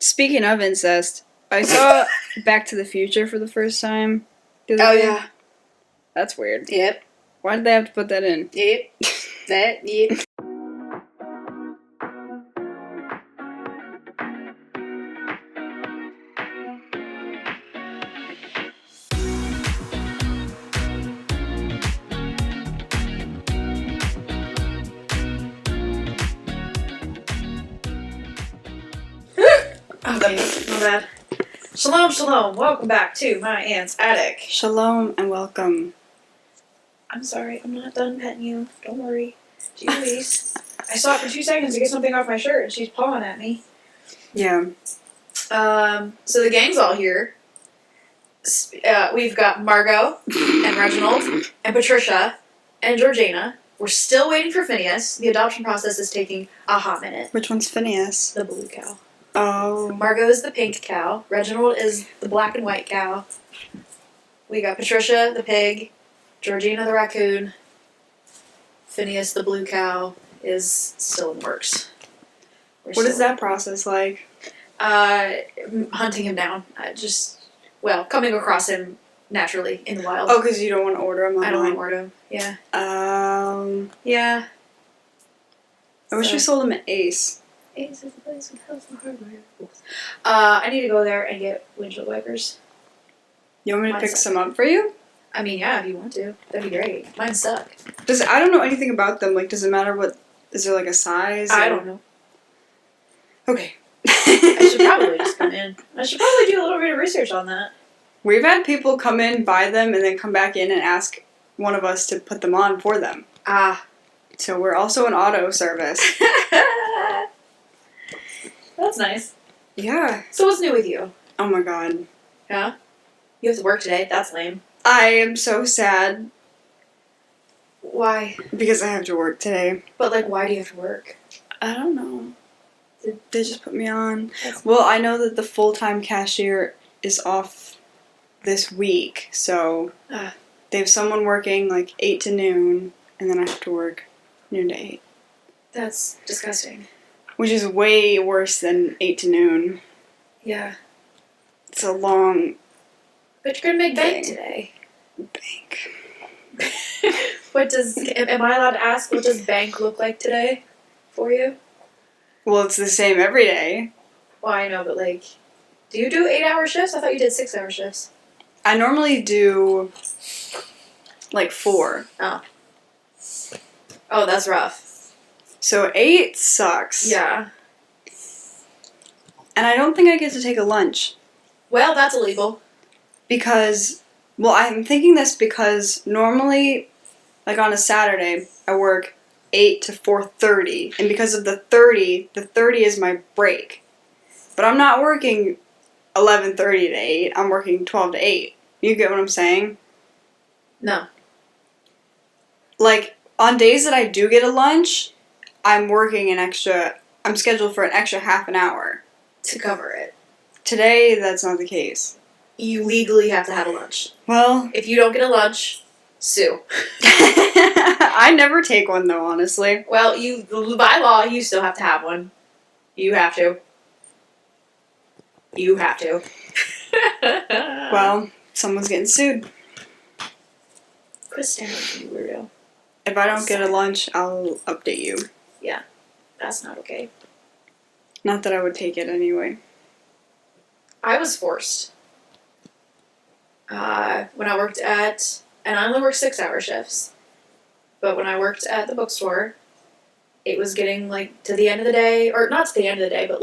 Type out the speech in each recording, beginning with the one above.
Speaking of incest, I saw Back to the Future for the first time. Oh, yeah. That's weird. Yep. Why did they have to put that in? Yep. Yep. Okay, my bad. Shalom, shalom. Welcome back to my aunt's attic. Shalom and welcome. I'm sorry, I'm not done petting you. Don't worry. Jeez. I stopped for 2 seconds to get something off my shirt and she's pawing at me. Yeah. So the gang's all here. We've got Margot and Reginald and Patricia and Georgina. We're still waiting for Phineas. The adoption process is taking a hot minute. Which one's Phineas? The blue cow. Oh. Margot is the pink cow. Reginald is the black and white cow. We got Patricia, the pig. Georgina, the raccoon. Phineas, the blue cow, is still in the works. What is that process like? Hunting him down. Coming across him naturally in the wild. Oh, because you don't want to order them online. I don't want to order him. Yeah. Yeah. I wish we sold them at Ace. Ace is the place with health and hardware. I need to go there and get windshield wipers. You want me to Mine pick suck. some up for you? I mean, yeah, if you want to. That'd be great. Mine suck. I don't know anything about them. Like, does it matter what... Is there, like, a size? I don't know. Okay. I should probably just come in. I should probably do a little bit of research on that. We've had people come in, buy them, and then come back in and ask one of us to put them on for them. Ah. So we're also an auto service. That's nice. Yeah. So what's new with you? Oh my god. Yeah? You have to work today. That's lame. I am so sad Why? because I have to work today. But, why do you have to work? I don't know. They just put me on. That's- Well, I know that the full-time cashier is off this week, so they have someone working 8 to noon, and then I have to work noon to 8. That's disgusting. Which is way worse than 8 to noon. Yeah. It's a long But you're gonna make bank Dang. today. bank. Am I allowed to ask, what does bank look like today for you? Well, it's the same every day. Well, I know, but do you do 8-hour shifts? I thought you did 6-hour shifts. I normally do 4. Oh, that's rough. So 8 sucks. Yeah. And I don't think I get to take a lunch. Well, that's illegal. Because, well, I'm thinking this because normally, on a Saturday, I work 8 to 4:30. And because of the 30 is my break. But I'm not working 11:30 to 8. I'm working 12 to 8. You get what I'm saying? No. On days that I do get a lunch, I'm scheduled for an extra half an hour. To cover it. Today, that's not the case. You legally have to have a lunch. Well, If you don't get a lunch, sue. I never take one though, honestly. Well, by law, you still have to have one. You have to. You have to. Well, someone's getting sued. Quit staring at me, weirdo. If I don't get a lunch, I'll update you. That's not okay. Not that I would take it anyway. I was forced. When I worked and I only worked 6-hour shifts, but when I worked at the bookstore, it was getting to the end of the day, or not to the end of the day, but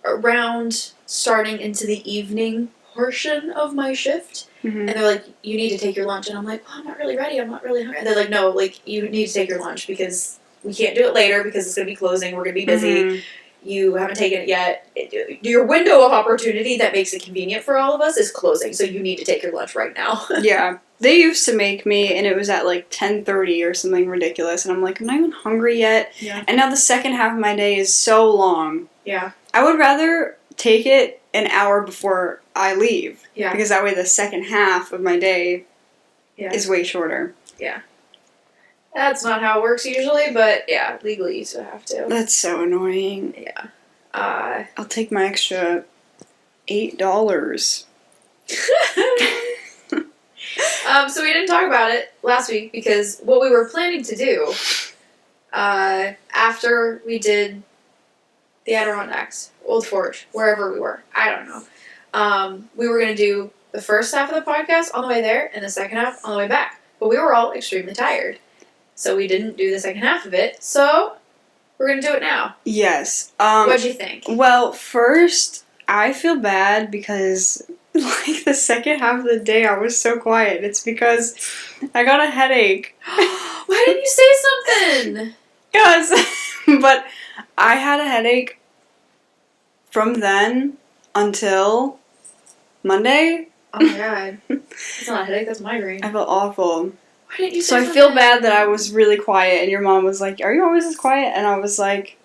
around starting into the evening portion of my shift, Mm-hmm. and they're like, you need to take your lunch, and I'm like, well, I'm not really ready, I'm not really hungry, and they're like, no, you need to take your lunch because we can't do it later because it's going to be closing, we're going to be busy. Mm-hmm. You haven't taken it yet. Your window of opportunity that makes it convenient for all of us is closing, so you need to take your lunch right now. Yeah. They used to make me, and it was at 10:30 or something ridiculous, and I'm like, I'm not even hungry yet. Yeah. And now the second half of my day is so long. Yeah. I would rather take it an hour before I leave. Yeah. Because that way the second half of my day is way shorter. That's not how it works usually, but yeah, legally you still have to. That's so annoying. Yeah. I'll take my extra $8. So we didn't talk about it last week because what we were planning to do after we did the Adirondacks, Old Forge, wherever we were, I don't know. We were going to do the first half of the podcast on the way there and the second half on the way back. But we were all extremely tired. So we didn't do the second half of it. So we're going to do it now. Yes. What'd you think? Well, first, I feel bad because, like, the second half of the day I was so quiet. It's because I got a headache. Why didn't you say something? Yes. But I had a headache from then until Monday. Oh my god. That's not a headache, that's migraine. I felt awful. Why didn't you say So I something? feel bad that I was really quiet and your mom was like, "Are you always this quiet?" And I was like,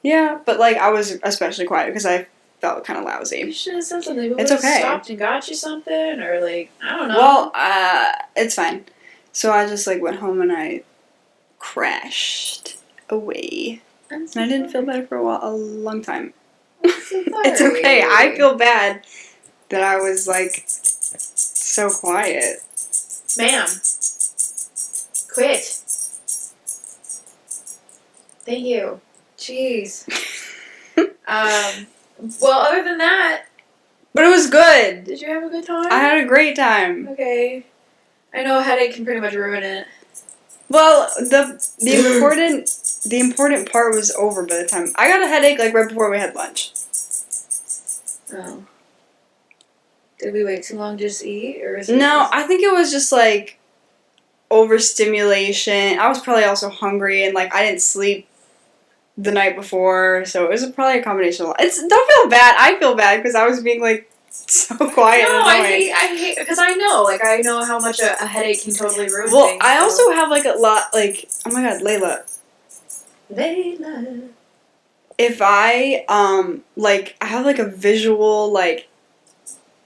"Yeah," but like I was especially quiet because I felt kind of You lousy. should have said something. We It's would've okay. stopped and got you something, or like, I don't know. Well, it's fine. So I just like went home and I crashed away. I'm so And I didn't feel sorry. better for a long time. I'm so It's sorry. okay. I feel bad that I was like so quiet. Ma'am. Quit. Thank you. Jeez. Well, other than that, But it was good. did you have a good time? I had a great time. Okay. I know a headache can pretty much ruin it. Well, the important part was over by the time I got a headache like right before we had lunch. Oh. Did we wait too long to just eat, or is it No, just- I think it was just like overstimulation. I was probably also hungry and like I didn't sleep the night before, so it was probably a combination of. Don't feel bad. I feel bad because I was being like so quiet. No, and annoying. I hate because I know how much a headache can totally ruin Well, things. I so- also have like a lot like oh my god, Layla. Layla. If I like I have like a visual like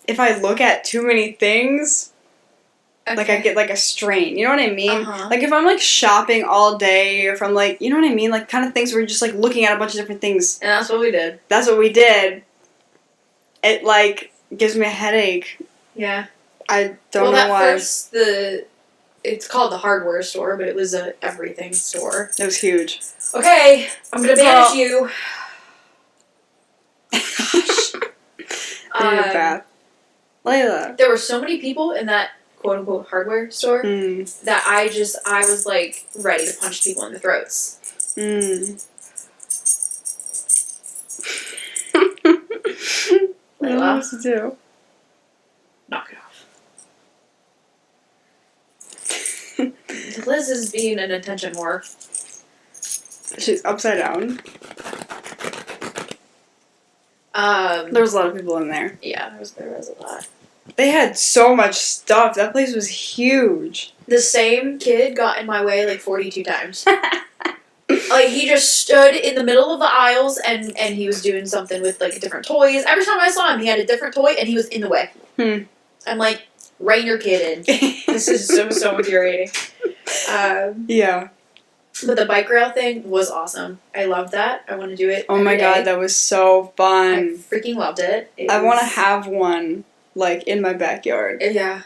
if I look at too many things, like I get like a strain. You know what I mean? Uh-huh. Like if I'm like shopping all day, or if I'm like you know what I mean, like kind of things where you're just like looking at a bunch of different things. And that's what we did. That's what we did. It like gives me a headache. Yeah. I don't well, know that why. first it's called the hardware store, but it was a everything store. It was huge. Okay, I'm gonna banish you. I need a bath. Layla. There were so many people in that quote unquote hardware store Mm. that I was like ready to punch people in the throats. Mm. I don't know Layla, what to do. knock it off. Liz is being an attention whore. She's upside down. There There was a lot of people in there. yeah, there was a lot. They had so much stuff. That place was huge. The same kid got in my way like 42 times. Like, he just stood in the middle of the aisles and he was doing something with, like, different toys. Every time I saw him, he had a different toy and he was in the way. I'm like, rein your kid in. This is so infuriating. Yeah. But the bike rail thing was awesome. I loved that. I want to do it. Oh my every god, day. that was so I fun. freaking loved it. I want to have one, like, in my backyard. Yeah,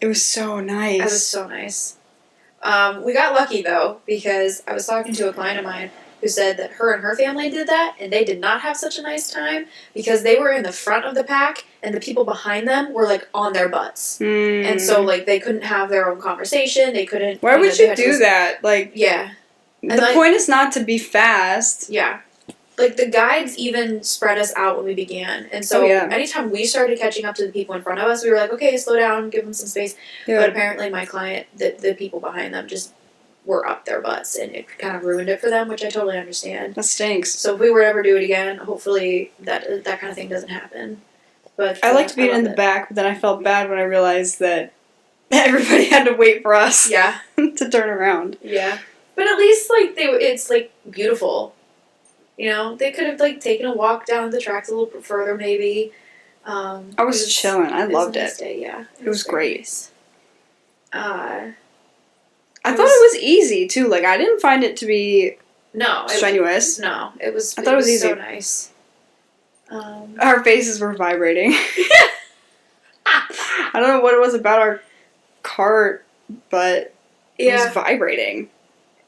It was so it nice. was so nice. We got lucky, though, because I was talking to a client of mine who said that her and her family did that, and they did not have such a nice time because they were in the front of the pack, and the people behind them were, like, on their butts. Mm. And so, like, they couldn't have their own conversation. They couldn't. Why would they you had to do listen- that? Like, Yeah, the like- point is not to be fast. yeah. Like, the guides even spread us out when we began. And so, Oh, yeah. anytime we started catching up to the people in front of us, we were like, okay, slow down, give them some space. But apparently, my client, the people behind them, just were up their butts, and it kind of ruined it for them, which I totally understand. That stinks. So, if we were to ever do it again, hopefully that kind of thing doesn't happen. But I liked being in loved the it. back, but then I felt bad when I realized that everybody had to wait for us Yeah. to turn around. Yeah, but at least like it's like beautiful, you know. They could have like taken a walk down the tracks a little bit further, maybe. I it was chilling. I was loved a nice it. day, yeah, It was very great. nice. I thought it was easy too. Like I didn't find it to be No. strenuous. No. It was. I thought it was so easy. nice. Our faces were vibrating. I don't know what it was about our cart, but it was vibrating.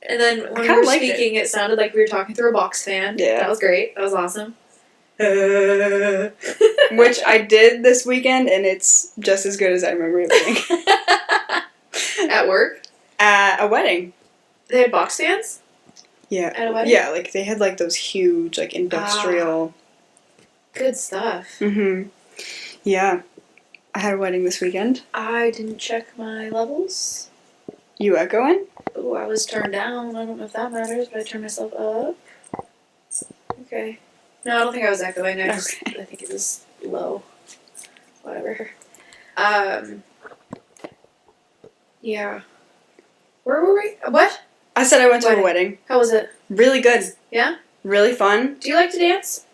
And then when we kinda were liked speaking, it sounded like we were talking through a box fan. Yeah. That was great. That was awesome. Which I did this weekend, and it's just as good as I remember it being. At work? At a wedding. They had box fans? Yeah. At a wedding? Yeah, like they had like those huge, like industrial. Good stuff. Mm-hmm. Yeah. I had a wedding this weekend. I didn't check my levels. You echoing? Oh, I was turned down. I don't know if that matters, but I turned myself up. Okay. No, I don't think I was echoing. I think it was low. Whatever. Yeah. Where were we? What? I said I went to a Wedding. wedding. How was it? Really good. Yeah? Really fun. Do you like to dance?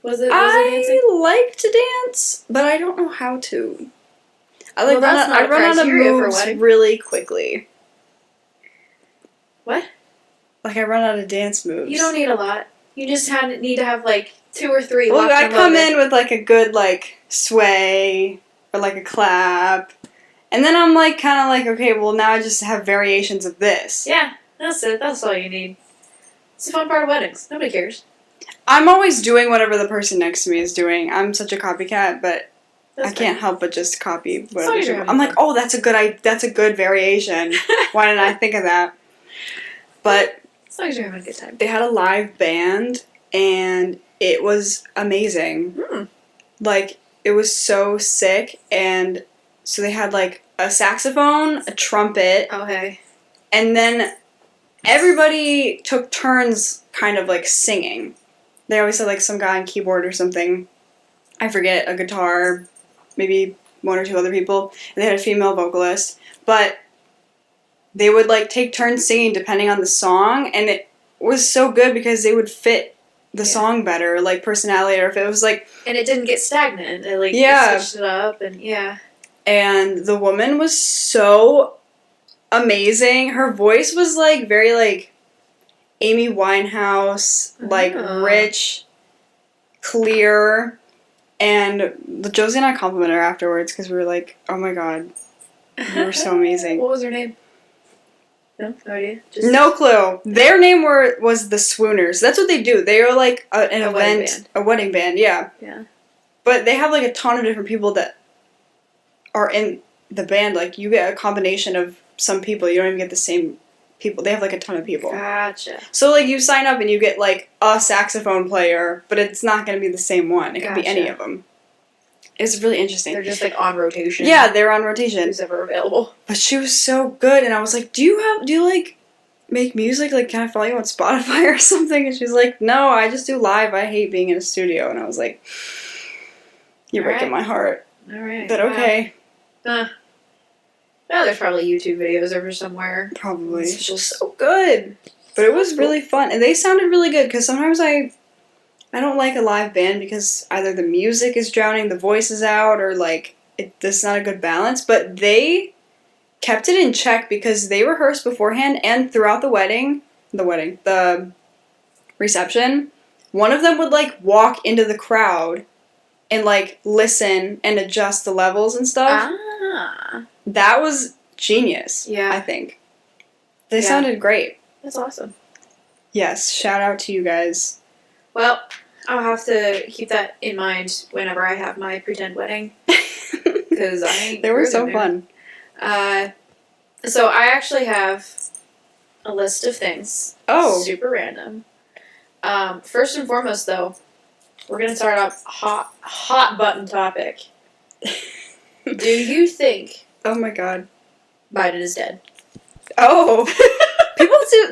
Was it dancing? I like to dance, but I don't know how to. I like Well, that's not I a run out of criteria for a moves wedding. really quickly. What? Like I run out of dance moves. You don't need a lot. You just need to have like 2 or 3 Well, locked I and come loaded. in with like a good like sway or like a clap, and then I'm like kind of like, okay, well now I just have variations of this. Yeah, that's it. That's all you need. It's a fun part of weddings. Nobody cares. I'm always doing whatever the person next to me is doing. I'm such a copycat, but That's I can't help but just copy what long other as you're people. having I'm like, oh, that's a good variation. Why didn't I think of that? But As long as you're having a good time. they had a live band, and it was amazing. Mm. Like, it was so sick, and so they had, like, a saxophone, a trumpet, Oh, hey. and then everybody took turns kind of, like, singing. They always had, like, some guy on keyboard or something. I forget, a guitar, maybe 1 or 2 other people. And they had a female vocalist. But they would, like, take turns singing depending on the song, and it was so good because they would fit the song better, like, personality, or if it was, like... And it didn't get stagnant. It, like, Yeah. it switched it up, and yeah. And the woman was so amazing. Her voice was, like, very, like, Amy Winehouse, like, Oh. rich, clear, and Josie and I complimented her afterwards because we were like, oh my god, you were so amazing. What was her name? No idea. Just No clue. Their name was the Swooners. That's what they do. They are like an A wedding event, band. a wedding band, yeah. Yeah. But they have like a ton of different people that are in the band. Like you get a combination of some people. You don't even get the same people. They have like a ton of people. Gotcha. So like you sign up and you get like a saxophone player, but it's not going to be the same one. It could be any Gotcha. of them. It's really interesting. They're just like on rotation. Yeah, they're on rotation. Who's ever available. But she was so good, and I was like, do you like make music? Like, can I follow you on Spotify or something? And she's like, no, I just do live. I hate being in a studio. And I was like, you're breaking my heart. Alright. But okay. No, there's probably YouTube videos over somewhere. Probably. It's It's just just- so good. But it was really fun. And they sounded really good, because sometimes I don't like a live band because either the music is drowning, the voice is out, or like there's not a good balance. But they kept it in check because they rehearsed beforehand and throughout the reception. One of them would like walk into the crowd and like listen and adjust the levels and stuff. Ah. That was genius. Yeah. I think they Yeah. sounded great. That's awesome. Yes, shout out to you guys. Well, I'll have to keep that in mind whenever I have my pretend wedding. Because I ain't They were really so there. fun. So I actually have a list of things. Oh. Super random. First and foremost, though, we're gonna start off hot button topic. Do you think Oh my god. Biden is dead? Oh.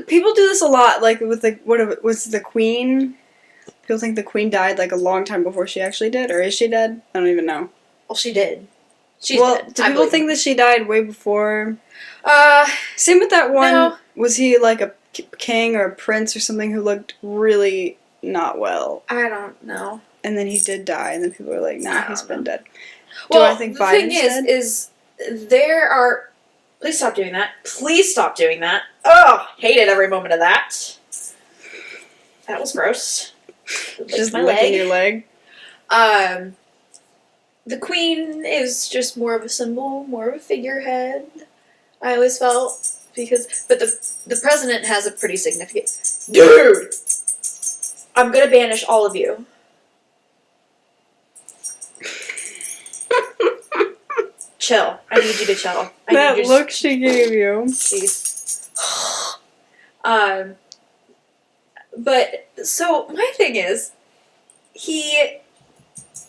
people do this a lot, like with the was the Queen. People think the Queen died like a long time before she actually did, or is she dead? I don't even know. Well, she did. She's well, dead. do I people believe think it. that she died way before? Uh, Same with that one. No. Was he like a king or a prince or something who looked really not well? I don't know. And then he did die, and then people were like, nah, I he's don't been know. dead. Well, I think the thing Biden's dead? is there are. Please stop doing that. Please stop doing that. Oh, hated every moment of that. That was gross. Just my licking leg. your leg. The queen is just more of a symbol, more of a figurehead. I always felt but the president has a pretty significant. Dude, I'm gonna banish all of you. Chill. I need you to chill. I That need you look she gave you. please. But so my thing is,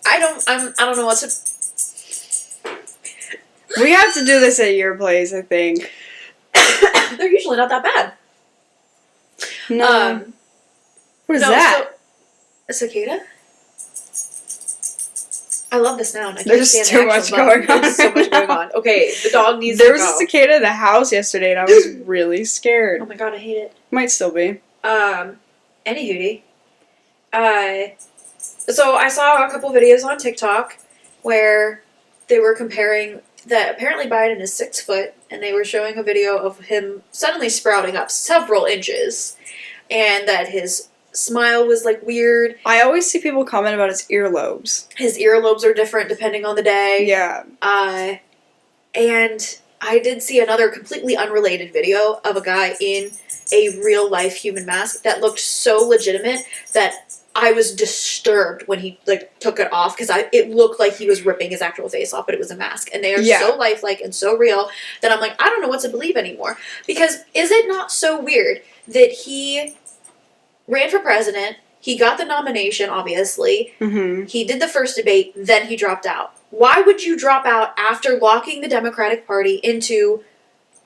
I don't know what to. We have to do this at your place, I think. They're usually not that bad. No. What is No, that? so- a cicada? I love the sound. I can't There's stand too the much actual button. going on There's so right much going now. on. Okay, the dog needs There to was go. a cicada at the house yesterday, and I was really scared. Oh my god, I hate it. Might still be. Any hootie. So I saw a couple videos on TikTok where they were comparing that apparently Biden is 6 foot, and they were showing a video of him suddenly sprouting up several inches, and that his smile was like weird. I always see people comment about his earlobes. His earlobes are different depending on the day. Yeah. And I did see another completely unrelated video of a guy in a real life human mask that looked so legitimate that I was disturbed when he like took it off because it looked like he was ripping his actual face off, but it was a mask, and they are Yeah. so lifelike and so real that I'm like, I don't know what to believe anymore. Because is it not so weird that he ran for president? He got the nomination, obviously. Mm-hmm. He did the first debate, then he dropped out. Why would you drop out after locking the Democratic Party into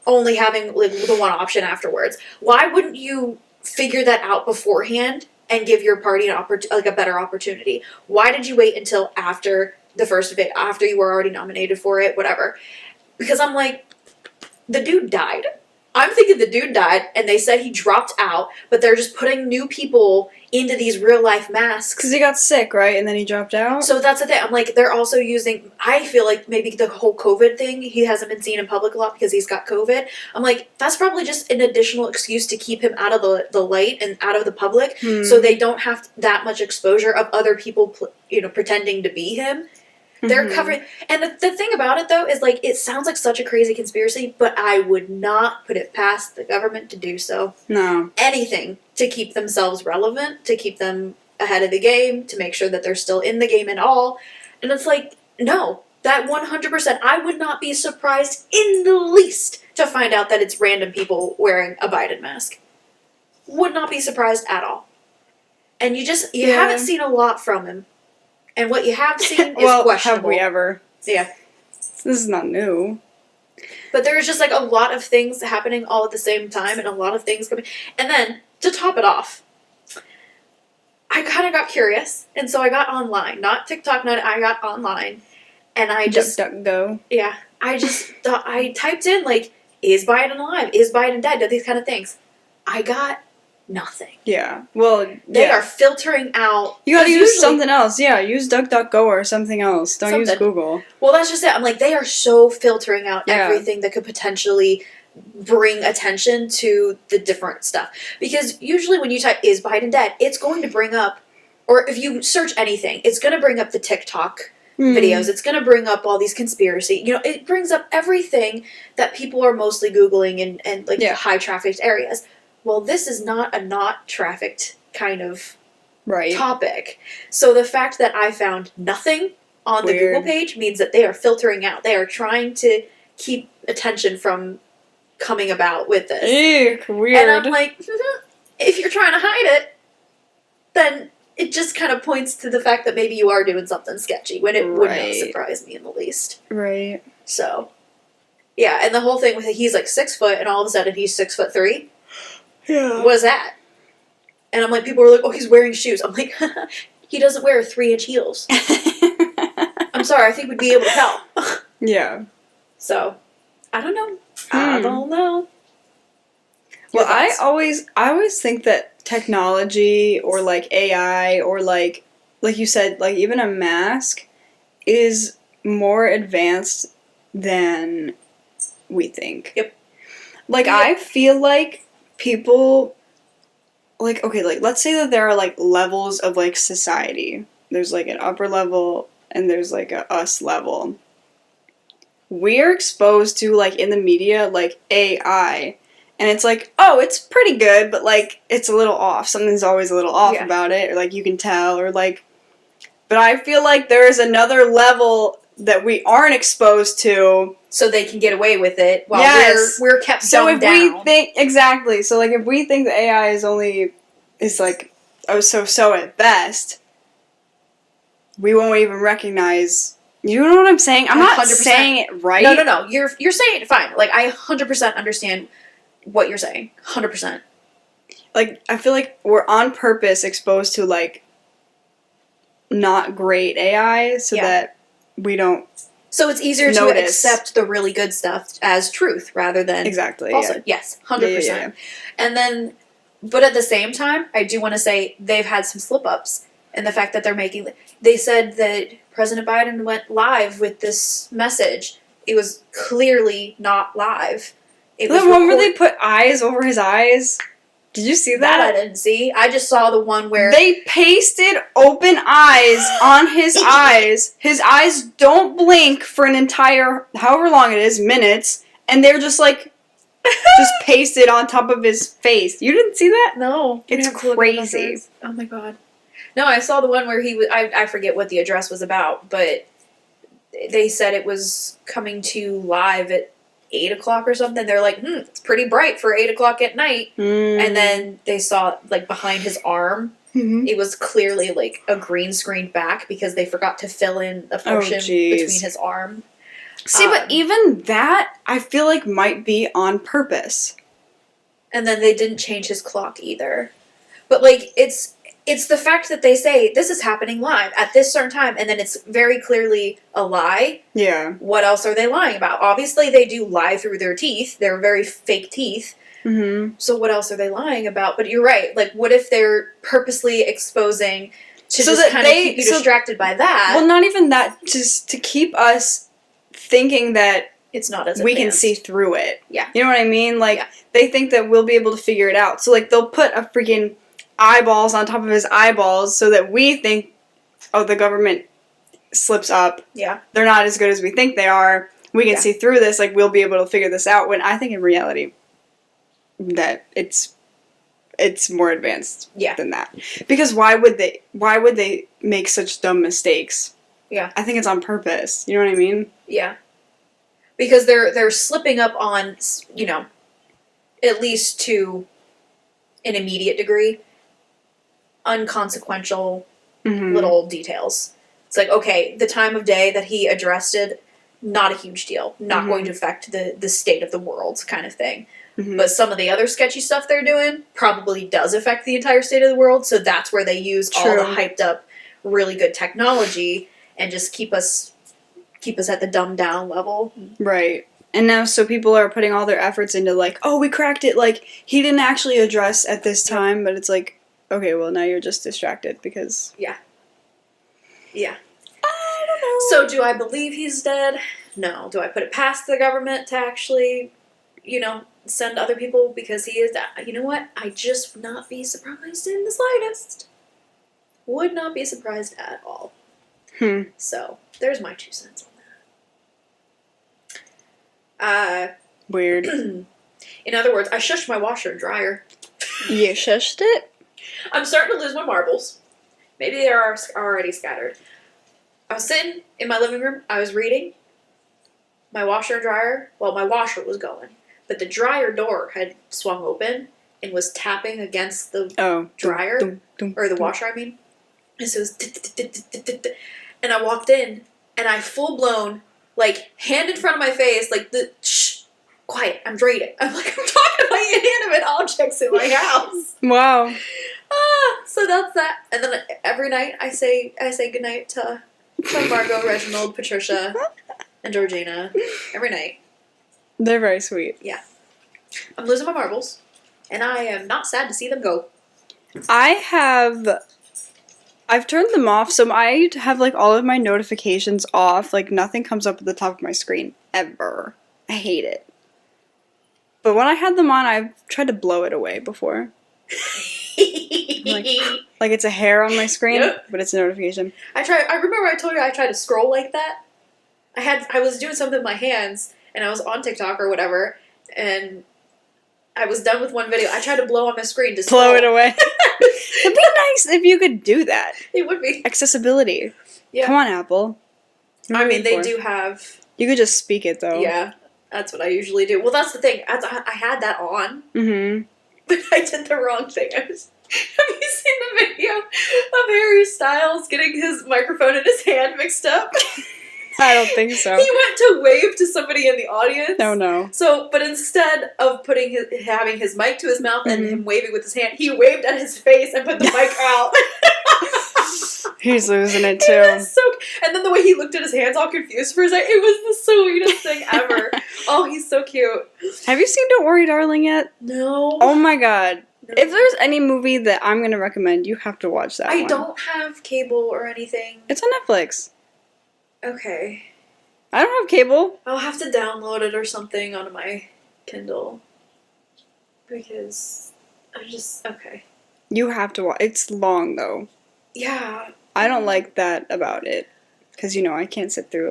only having like, the one option afterwards? Why wouldn't you figure that out beforehand and give your party a better opportunity? Why did you wait until after the first debate, after you were already nominated for it, whatever? Because I'm like, the dude died. I'm thinking the dude died, and they said he dropped out, but they're just putting new people into these real life masks. Because he got sick, right? And then he dropped out? So that's the thing. I'm like, they're also using. I feel like maybe the whole COVID thing. He hasn't been seen in public a lot because he's got COVID. I'm like, that's probably just an additional excuse to keep him out of the light and out of the public, so they don't have that much exposure of other people, pretending to be him. They're covering, and the thing about it though is like it sounds like such a crazy conspiracy, but I would not put it past the government to do so. No. Anything to keep themselves relevant, to keep them ahead of the game, to make sure that they're still in the game at all. And it's like, no, that 100%, I would not be surprised in the least to find out that it's random people wearing a Biden mask. Would not be surprised at all. And you haven't seen a lot from him. And what you have seen is Well, questionable. have we ever? Yeah. This is not new. But there's just like a lot of things happening all at the same time and a lot of things coming. And then, to top it off, I kind of got curious. And so I got online. Not TikTok, I got online. And I just... DuckDuckGo. Yeah. I just thought... I typed in, like, is Biden alive? Is Biden dead? These kind of things. I got nothing. Yeah. Well, They yeah. are filtering out... You gotta 'cause use usually- something else. Yeah, use DuckDuckGo or something else. Don't use Something. Google. Well, that's just it. I'm like, they are so filtering out Yeah. everything that could potentially bring attention to the different stuff. Because usually when you type, is Biden dead? It's going to bring up, or if you search anything, it's going to bring up the TikTok videos. It's going to bring up all these conspiracy. It brings up everything that people are mostly Googling and like Yeah. high trafficked areas. Well, this is not a not trafficked kind of Right. topic. So the fact that I found nothing on the Weird. Google page means that they are filtering out. They are trying to keep attention from coming about with this. Eek, weird. And I'm like, if you're trying to hide it, then it just kind of points to the fact that maybe you are doing something sketchy, when it would not Right. surprise me in the least. Right. So, yeah, and the whole thing with he's like 6 foot, and all of a sudden he's 6'3". Yeah. What is that? And I'm like, people were like, oh, he's wearing shoes. I'm like, he doesn't wear 3-inch heels. I'm sorry, I think we'd be able to tell. Yeah. So, I don't know. I don't know. Well, Your I thoughts? always think that technology or like AI or like you said, like even a mask is more advanced than we think. Yep. Like Yeah. I feel like people like, okay, like, let's say that there are, like, levels of, like, society. There's, like, an upper level, and there's, like, a us level. We're exposed to, like, in the media, like, AI, and it's like, oh, it's pretty good, but, like, it's a little off. Something's always a little off Yeah. about it, or, like, you can tell, or, like... But I feel like there is another level that we aren't exposed to. So they can get away with it while Yes. we're kept So dumbed if down. we think... Exactly. So, like, if we think that AI is, like, oh, so at best, we won't even recognize... You know what I'm saying? I'm not 100%. saying it right. No. You're saying it fine. Like, I 100% understand what you're saying. 100%. Like, I feel like we're on purpose exposed to, like, not great AI so Yeah. that we don't... So it's easier to Notice. accept the really good stuff as truth rather than Exactly, falsehood. Yes, 100%. Yeah. And then, but at the same time, I do want to say they've had some slip-ups. And the fact that they said that President Biden went live with this message. It was clearly not live. It was The one where record- they put eyes over his eyes? Did you see that I that? didn't see. I just saw the one where They pasted open eyes on his eyes. His eyes don't blink for an entire, however long it is, minutes. And they're just like, just pasted on top of his face. You didn't see that? no, It's you have to look at what that crazy. is. Oh my god. No, I saw the one where he was. I forget what the address was about, but they said it was coming to live at 8:00 or something. They're like, it's pretty bright for 8:00 at night. And then they saw, like, behind his arm, Mhm. it was clearly, like, a green screen back because they forgot to fill in a portion jeez. between his arm. See, but even that, I feel like might be on purpose. And then they didn't change his clock either. But, like, it's the fact that they say, this is happening live at this certain time, and then it's very clearly a lie. Yeah. What else are they lying about? Obviously, they do lie through their teeth. They're very fake teeth. Mm-hmm. So what else are they lying about? But you're right. Like, what if they're purposely exposing to So just that kind of they- keep you so- distracted by that? Well, not even that, just to keep us thinking that it's not as we can advanced. see through it. Yeah. You know what I mean? Like, Yeah. they think that we'll be able to figure it out. So, like, they'll put a freaking eyeballs on top of his eyeballs so that we think, oh, the government slips up. Yeah. They're not as good as we think they are. We can Yeah. see through this. Like, we'll be able to figure this out. When I think in reality that it's more advanced Yeah. than that. Because why would they make such dumb mistakes? Yeah. I think it's on purpose. You know what I mean? Yeah. Because they're slipping up on, you know, at least to an immediate degree, unconsequential Mm-hmm. little details. It's like, okay, the time of day that he addressed it, not a huge deal. Not Mhm. going to affect the state of the world kind of thing. Mhm. But some of the other sketchy stuff they're doing probably does affect the entire state of the world, so that's where they use all the True. hyped up, really good technology and just keep us at the dumbed down level. Right. And now, so people are putting all their efforts into, like, oh, we cracked it. Like, he didn't actually address at this time, but it's like, okay, well, now you're just distracted because... Yeah. I don't know. So do I believe he's dead? No. Do I put it past the government to actually, you know, send other people because he is? You know what? I just would not be surprised in the slightest. Would not be surprised at all. So there's my 2 cents on that. Weird. In other words, I shushed my washer and dryer. You shushed it? I'm starting to lose my marbles. Maybe they are already scattered. I was sitting in my living room. I was reading. My washer and dryer. Well, my washer was going, but the dryer door had swung open and was tapping against the Oh. dryer Dum, dum, or the dum. washer. I mean, and so it was, and I walked in and I full blown like hand in front of my face, like the shh, quiet. I'm draining. I'm like I'm talking about inanimate objects in my house. Wow. So that's that. And then every night I say goodnight to Margot, Reginald, Patricia, and Georgina. Every night. They're very sweet. I'm losing my marbles, and I am not sad to see them go. I've turned them off, so I have, like, all of my notifications off. Like, nothing comes up at the top of my screen. Ever. I hate it. But when I had them on, I've tried to blow it away before. Like it's a hair on my screen, Yep. but it's a notification. I remember I told you I tried to scroll like that. I was doing something with my hands, and I was on TikTok or whatever, and I was done with one video. I tried to blow on my screen to Blow it scroll. away. It'd be nice if you could do that. It would be. Accessibility. Yeah. Come on, Apple. What are I you mean, they waiting do have. for? You could just speak it though. Yeah, that's what I usually do. Well, that's the thing. I had that on, Mm-hmm. but I did the wrong thing. Have you seen the video of Harry Styles getting his microphone in his hand mixed up? I don't think so. He went to wave to somebody in the audience. No. So, but instead of having his mic to his mouth and Mhm. him waving with his hand, he waved at his face and put the mic out. He's losing it He too. was and then the way he looked at his hands all confused for a second, it was the sweetest thing ever. Oh, he's so cute. Have you seen Don't Worry Darling yet? No. Oh my god. No. If there's any movie that I'm gonna recommend, you have to watch that I one. don't have cable or anything. It's on Netflix. Okay. I don't have cable. I'll have to download it or something onto my Kindle. Because okay. You have to watch. It's long though. Yeah. I don't like that about it. Because, I can't sit through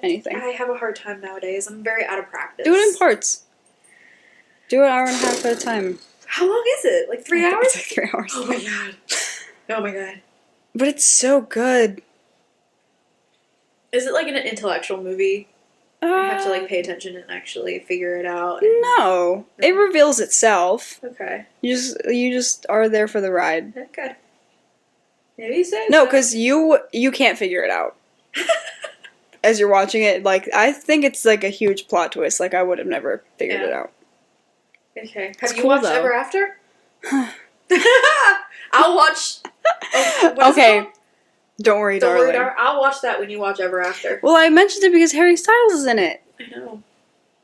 anything. I have a hard time nowadays. I'm very out of practice. Do it in parts. Do an hour and a half at a time. How long is it? Like 3 hours? It's like 3 hours. Oh my god. Oh my god. But it's so good. Is it like an intellectual movie? I have to like pay attention and actually figure it out. No. It reveals itself. Okay. You just are there for the ride. Okay. Maybe you say No, so. because you can't figure it out. As you're watching it, like, I think it's like a huge plot twist. Like, I would have never figured Yeah. it out. Okay. It's Have you cool, watched though. Ever After? I'll watch. Oh, what is it Okay. called? Don't worry, Don't darling. worry, darling. I'll watch that when you watch Ever After. Well, I mentioned it because Harry Styles is in it. I know,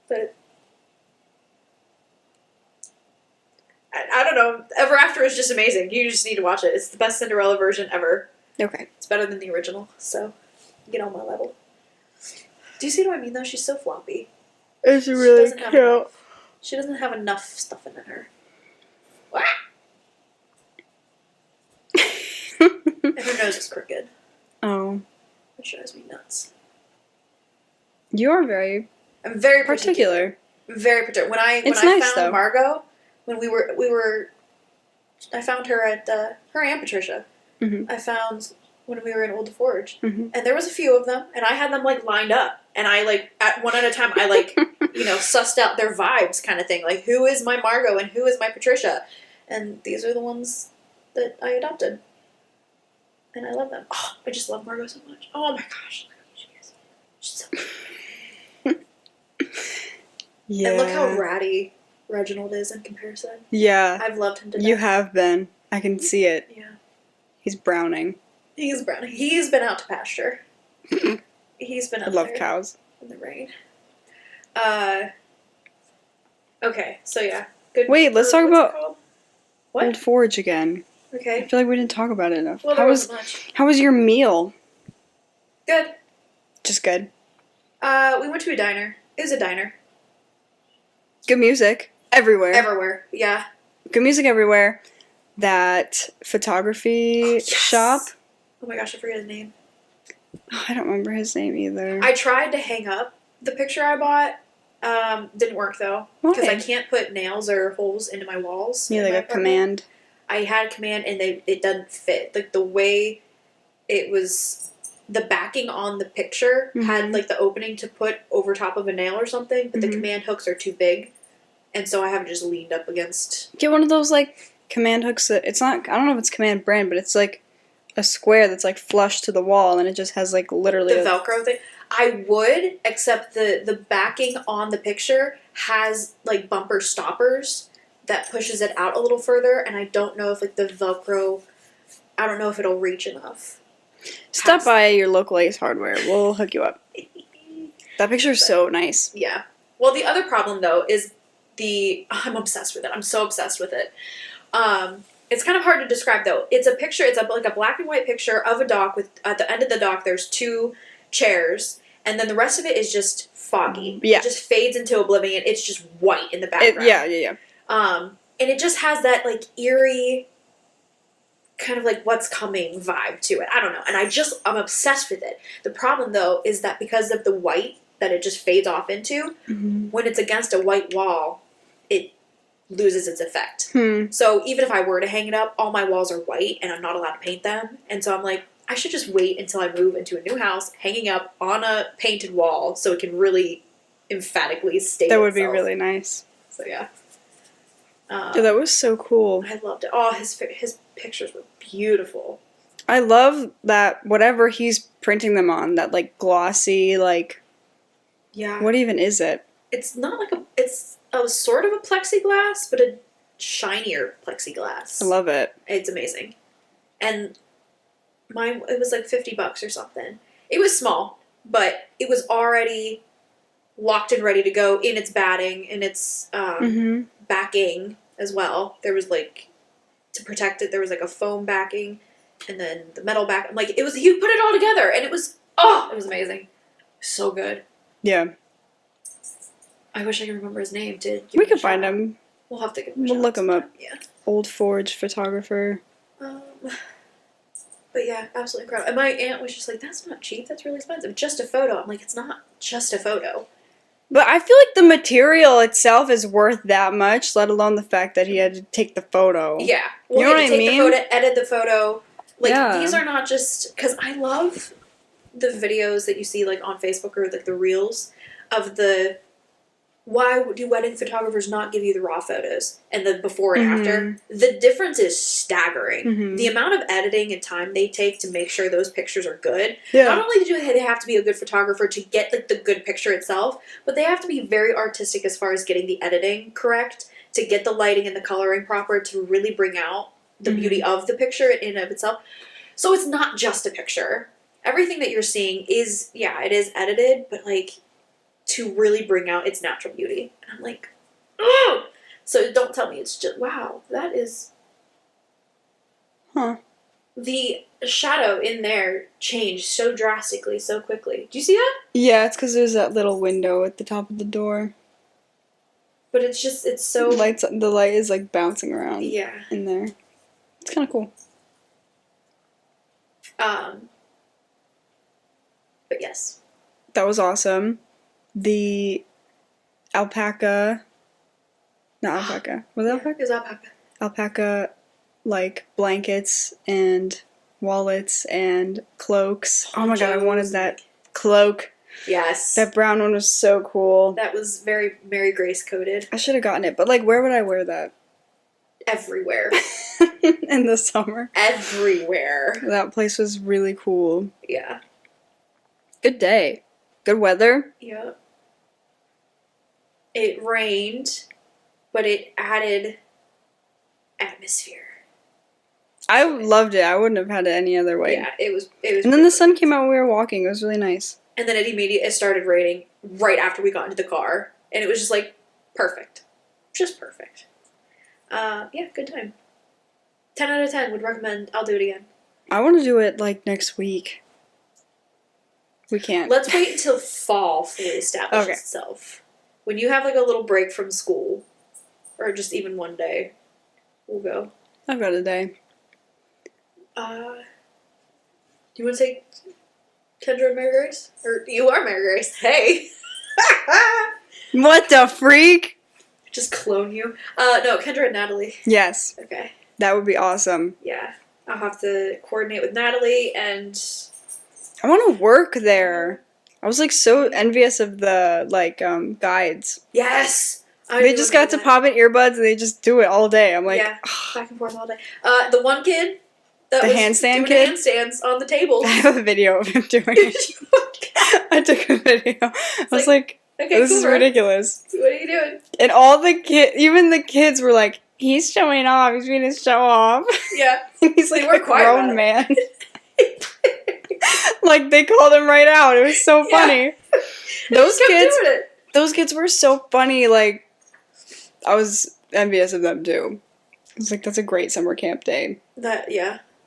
but I don't know. Ever After is just amazing. You just need to watch it. It's the best Cinderella version ever. Okay. It's better than the original. So get on my level. Do you see what I mean? Though she's so floppy. It's really doesn't have cute. She doesn't have enough stuff in her. Wah! And her nose is crooked, Oh. which drives me nuts. You're very I'm very particular. particular. Very particular. When I It's when I nice, found though. Margot, when we were, I found her at her and Patricia. Mhm. I found when we were in Old Forge, Mhm. and there was a few of them, and I had them like lined up, and I like at one at a time. I like sussed out their vibes, kind of thing. Like who is my Margot and who is my Patricia, and these are the ones that I adopted, and I love them. Oh, I just love Margot so much. Oh my gosh, look how she is. She's so cute. Yeah. And look how ratty Reginald is in comparison. Yeah. I've loved him to death. You have been. I can see it. Yeah. He's browning. He's brown. He's been out to pasture. He's been I out love there cows. in the rain. Okay, so yeah. Good. Wait, let's talk what's it about called? What? Old Forge again. I Okay. feel like we didn't talk about it enough. Well, there how wasn't was much. how was your meal? Good. Just good. We went to a diner. It was a diner. Good music everywhere. Everywhere. Yeah. Good music everywhere. That photography Yes. shop. Oh my gosh, I forget his name. Oh, I don't remember his name either. I tried to hang up the picture I bought. Didn't work though. Because I Why? can't put nails or holes into my walls. You in like my a apartment. command. I had command and it doesn't fit. Like the way it was, the backing on the picture had Mhm. like the opening to put over top of a nail or something, but the Mhm. command hooks are too big, and so I have it just leaned up against. Get one of those like command hooks that it's not. I don't know if it's command brand, but it's like a square that's like flush to the wall, and it just has like literally. The Velcro thing. I would, except the backing on the picture has like bumper stoppers that pushes it out a little further, and I don't know if like the Velcro, I don't know if it'll reach enough. Stop by your local Ace Hardware. We'll hook you up. That picture's so nice. Yeah. Well, the other problem though is I'm obsessed with it. I'm so obsessed with it. It's kind of hard to describe though. It's a picture. It's like a black and white picture of a dock with at the end of the dock there's two chairs, and then the rest of it is just foggy. Yeah. It just fades into oblivion. It's just white in the background. Yeah. And it just has that like eerie kind of like what's coming vibe to it. I don't know. And I'm obsessed with it. The problem though is that because of the white that it just fades off into, when it's against a white wall, it loses its effect. So even if I were to hang it up, all my walls are white and I'm not allowed to paint them. And so I'm like, I should just wait until I move into a new house, hanging up on a painted wall so it can really emphatically state That would be itself. really nice. So yeah. Dude, that was so cool. I loved it. Oh, his pictures were beautiful. I love that whatever he's printing them on, that like glossy, like, Yeah. what even is it? It's not like it's a sort of a plexiglass, but a shinier plexiglass. I love it. It's amazing. And it was like $50 or something. It was small, but it was already locked and ready to go in its batting and its backing as well. There was like, to protect it, there was like a foam backing and then the metal back. Like it was, he put it all together and it was amazing. So good. Yeah. I wish I could remember his name to give We him a can find shout out. him. We'll have to give him a We'll shout look out him up. sometime. Yeah. Old Forge photographer. But yeah, absolutely incredible. And my aunt was just like, that's not cheap, that's really expensive. Just a photo. I'm like, it's not just a photo. But I feel like the material itself is worth that much, let alone the fact that he had to take the photo. Yeah. Well, You know he what had to I take mean? the photo, edit the photo. Like, Yeah. these are not just... Because I love the videos that you see, like, on Facebook or, like, the reels of the... Why do wedding photographers not give you the raw photos and the before and after? The difference is staggering. The amount of editing and time they take to make sure those pictures are good. Yeah. Not only do they have to be a good photographer to get like the good picture itself, but they have to be very artistic as far as getting the editing correct, to get the lighting and the coloring proper, to really bring out the beauty of the picture in and of itself. So it's not just a picture. Everything that you're seeing is, yeah, it is edited, but like to really bring out its natural beauty. And I'm like, oh! So don't tell me it's just, wow, that is... Huh. The shadow in there changed so drastically, so quickly. Do you see that? Yeah, it's because there's that little window at the top of the door. But it's just, it's so... The light is like bouncing around Yeah. in there. It's kind of cool. But yes. That was awesome. The alpaca... Not alpaca. Was it alpaca? It was alpaca. Alpaca, like, blankets and wallets and cloaks. Oh my god, I wanted that cloak. Yes. That brown one was so cool. That was very Mary Grace coded. I should have gotten it, but like, where would I wear that? Everywhere. In the summer. Everywhere. That place was really cool. Yeah. Good day. Good weather. Yep. It rained, but it added atmosphere. I loved it. I wouldn't have had it any other way. Yeah, it was And then the sun came out when we were walking. It was really nice. And then it started raining right after we got into the car. And it was just like, perfect. Just perfect. Yeah, good time. 10 out of 10 would recommend. I'll do it again. I want to do it like next week. We can't. Let's wait until fall fully establishes itself. When you have like a little break from school, or just even one day, we'll go. I've got a day. Do you want to take Kendra and Mary Grace? Or you are Mary Grace. Hey! What the freak? Just clone you. No, Kendra and Natalie. Yes, Okay. that would be awesome. Yeah. I'll have to coordinate with Natalie and... I want to work there. I was like so envious of the like guides. Yes! I They just got to pop in earbuds and they just do it all day. I'm like, yeah, back and forth all day. The one kid that The was handstand doing kid? handstands on the table. I have a video of him doing it. I took a video. I was like, okay, this cool, is bro. ridiculous. What are you doing? And all the even the kids were like, he's showing off. He's being a show off. Yeah. And he's They like weren't a quiet about grown it. man. Like they called him right out. It was so Yeah. funny. They Those just kept kids, doing it. those kids were so funny. Like I was envious of them too. I was like, that's a great summer camp day, That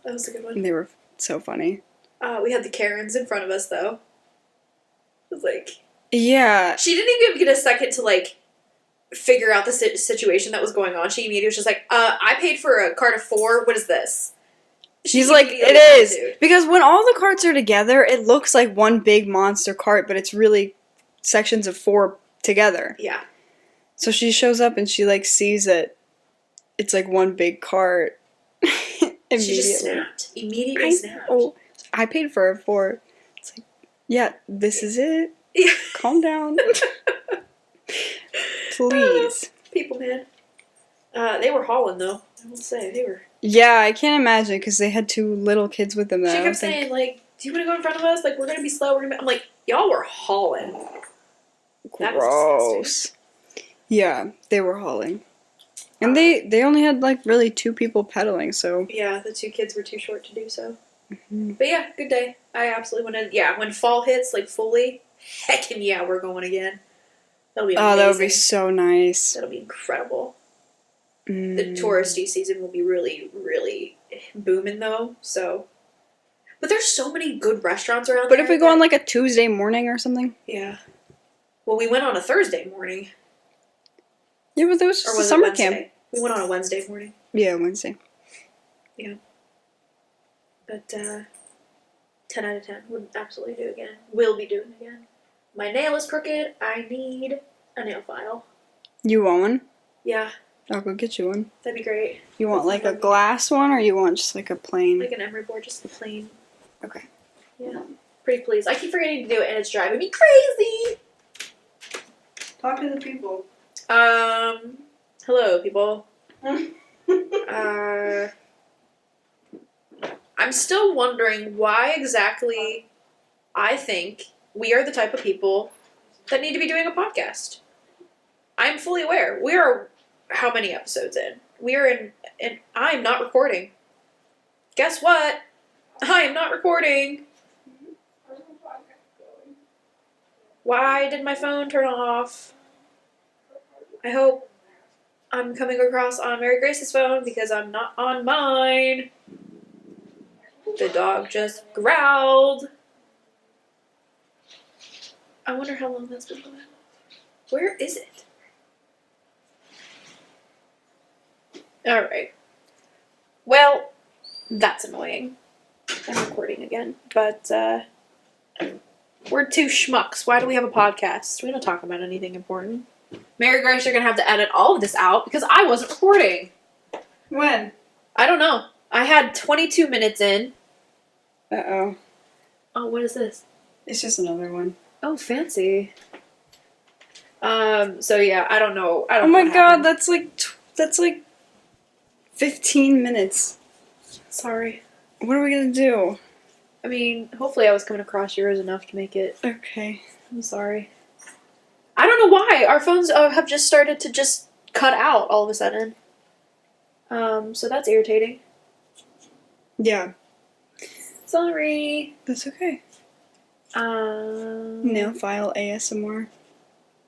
was a good one. and they were so funny. We had the Karens in front of us though. It was like Yeah, she didn't even get a second to like figure out the situation that was going on. She immediately was just like, I paid for a cart of 4. What is this? She's like, it immediately is. attitude. Because when all the carts are together, it looks like one big monster cart, but it's really sections of 4 together. Yeah. So she shows up and she, like, sees it. It's, like, one big cart. Immediately. She just snapped. Immediately I snapped. know. I paid for it for. It's like, yeah, this is it. Yeah. Calm down. Please. People, man. They were hauling, though. I will say, they were. Yeah, I can't imagine because they had 2 little kids with them. That She I don't kept think- saying, like, do you want to go in front of us? Like, we're going to be slow. We're gonna be... I'm like, y'all were hauling. That was Gross. Yeah, they were hauling. And they only had, like, really 2 people pedaling, so... Yeah, the 2 kids were too short to do so. Mhm. But yeah, good day. I absolutely want to... Yeah, when fall hits, like, fully, heckin' yeah, we're going again. That'll be amazing. Oh, that would be so nice. That'll be incredible. The Mm. touristy season will be really, really booming, though, so... But there's so many good restaurants around But there. if we go that- on, like, a Tuesday morning or something? Yeah. Well, we went on a Thursday morning. Yeah, but there was Or just a was it summer Wednesday? camp. We went on a Wednesday morning. Yeah, Wednesday. But 10 out of 10. Would absolutely do again. Will be doing again. My nail is crooked. I need a nail file. You want one? Yeah, I'll go get you one. that'd be great. You want, like, a glass one, or you want just, like, a plain? Like an emery board, just the plain. Okay. Yeah. Pretty pleased. I keep forgetting to do it and it's driving me crazy. Talk to the people. Hello, people. I'm still wondering why exactly I think we are the type of people that need to be doing a podcast. I'm fully aware. We are how many episodes in? We are in and I'm not recording. Guess what? I am not recording. Why did my phone turn off? I hope I'm coming across on Mary Grace's phone because I'm not on mine. The dog just growled. I wonder how long that's been going on. Where is it? Alright. Well, that's annoying. I'm recording again. But, we're 2 schmucks. Why do we have a podcast? We don't talk about anything important. Mary Grace are gonna have to edit all of this out because I wasn't recording. When? I don't know. I had 22 minutes in. Uh-oh. Oh, what is this? It's just another one. Oh, fancy. So yeah, I don't know. I Oh don't my know what god, happened. that's like 15 minutes. Sorry. What are we gonna do? I mean, hopefully I was coming across yours enough to make it. Okay. I'm sorry. I don't know why. Our phones have just started to just cut out all of a sudden. So that's irritating. Yeah, Sorry. that's okay. Nail file ASMR.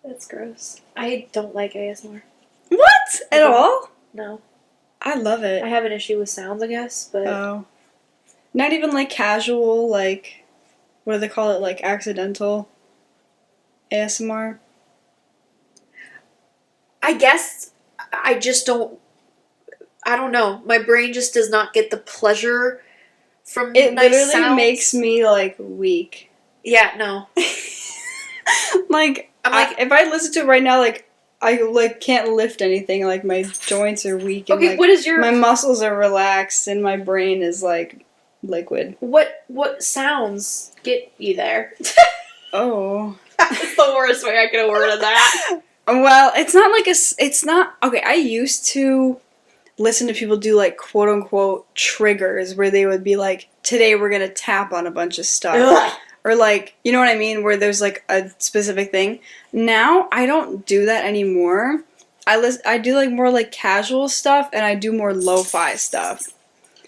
That's gross. I don't like ASMR. What? At all? No. I love I it. have an issue with sounds, I guess, but Oh. Not even like casual, like, what do they call it? Like accidental ASMR? I guess I just don't. I don't know. My brain just does not get the pleasure from It nice literally sounds. makes me like weak. Yeah, no. Like, I'm like, if I listen to it right now, like, I like can't lift anything. Like my joints are weak and okay, like, what is your my muscles are relaxed and my brain is like liquid. what sounds get you there? Oh. That's the worst way I could have worded that. Well, it's not like it's not okay. I used to listen to people do like quote unquote triggers where they would be like, "Today we're gonna tap on a bunch of stuff," Ugh. or like, you know what I mean, where there's like a specific thing. Now I don't do that anymore. I do like more like casual stuff, and I do more lo-fi stuff.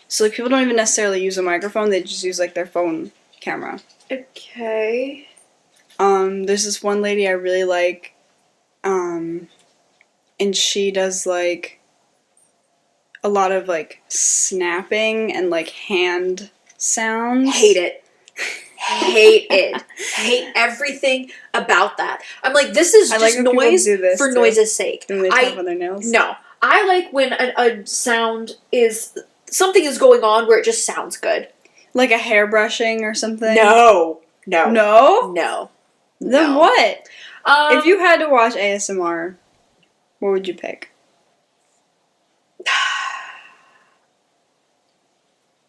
So like people don't even necessarily use a microphone; they just use like their phone camera. Okay. There's this one lady I really like, and she does like a lot of like snapping and like hand sounds. Hate it. Hate it. Hate everything about that. I'm like, this is I just like when people noise do this, for too. noise's sake. When they tap on their nails. No. I like when a sound is something is going on where it just sounds good. Like a hairbrushing or something? No. No? Then No. what? Um, If you had to watch ASMR, what would you pick?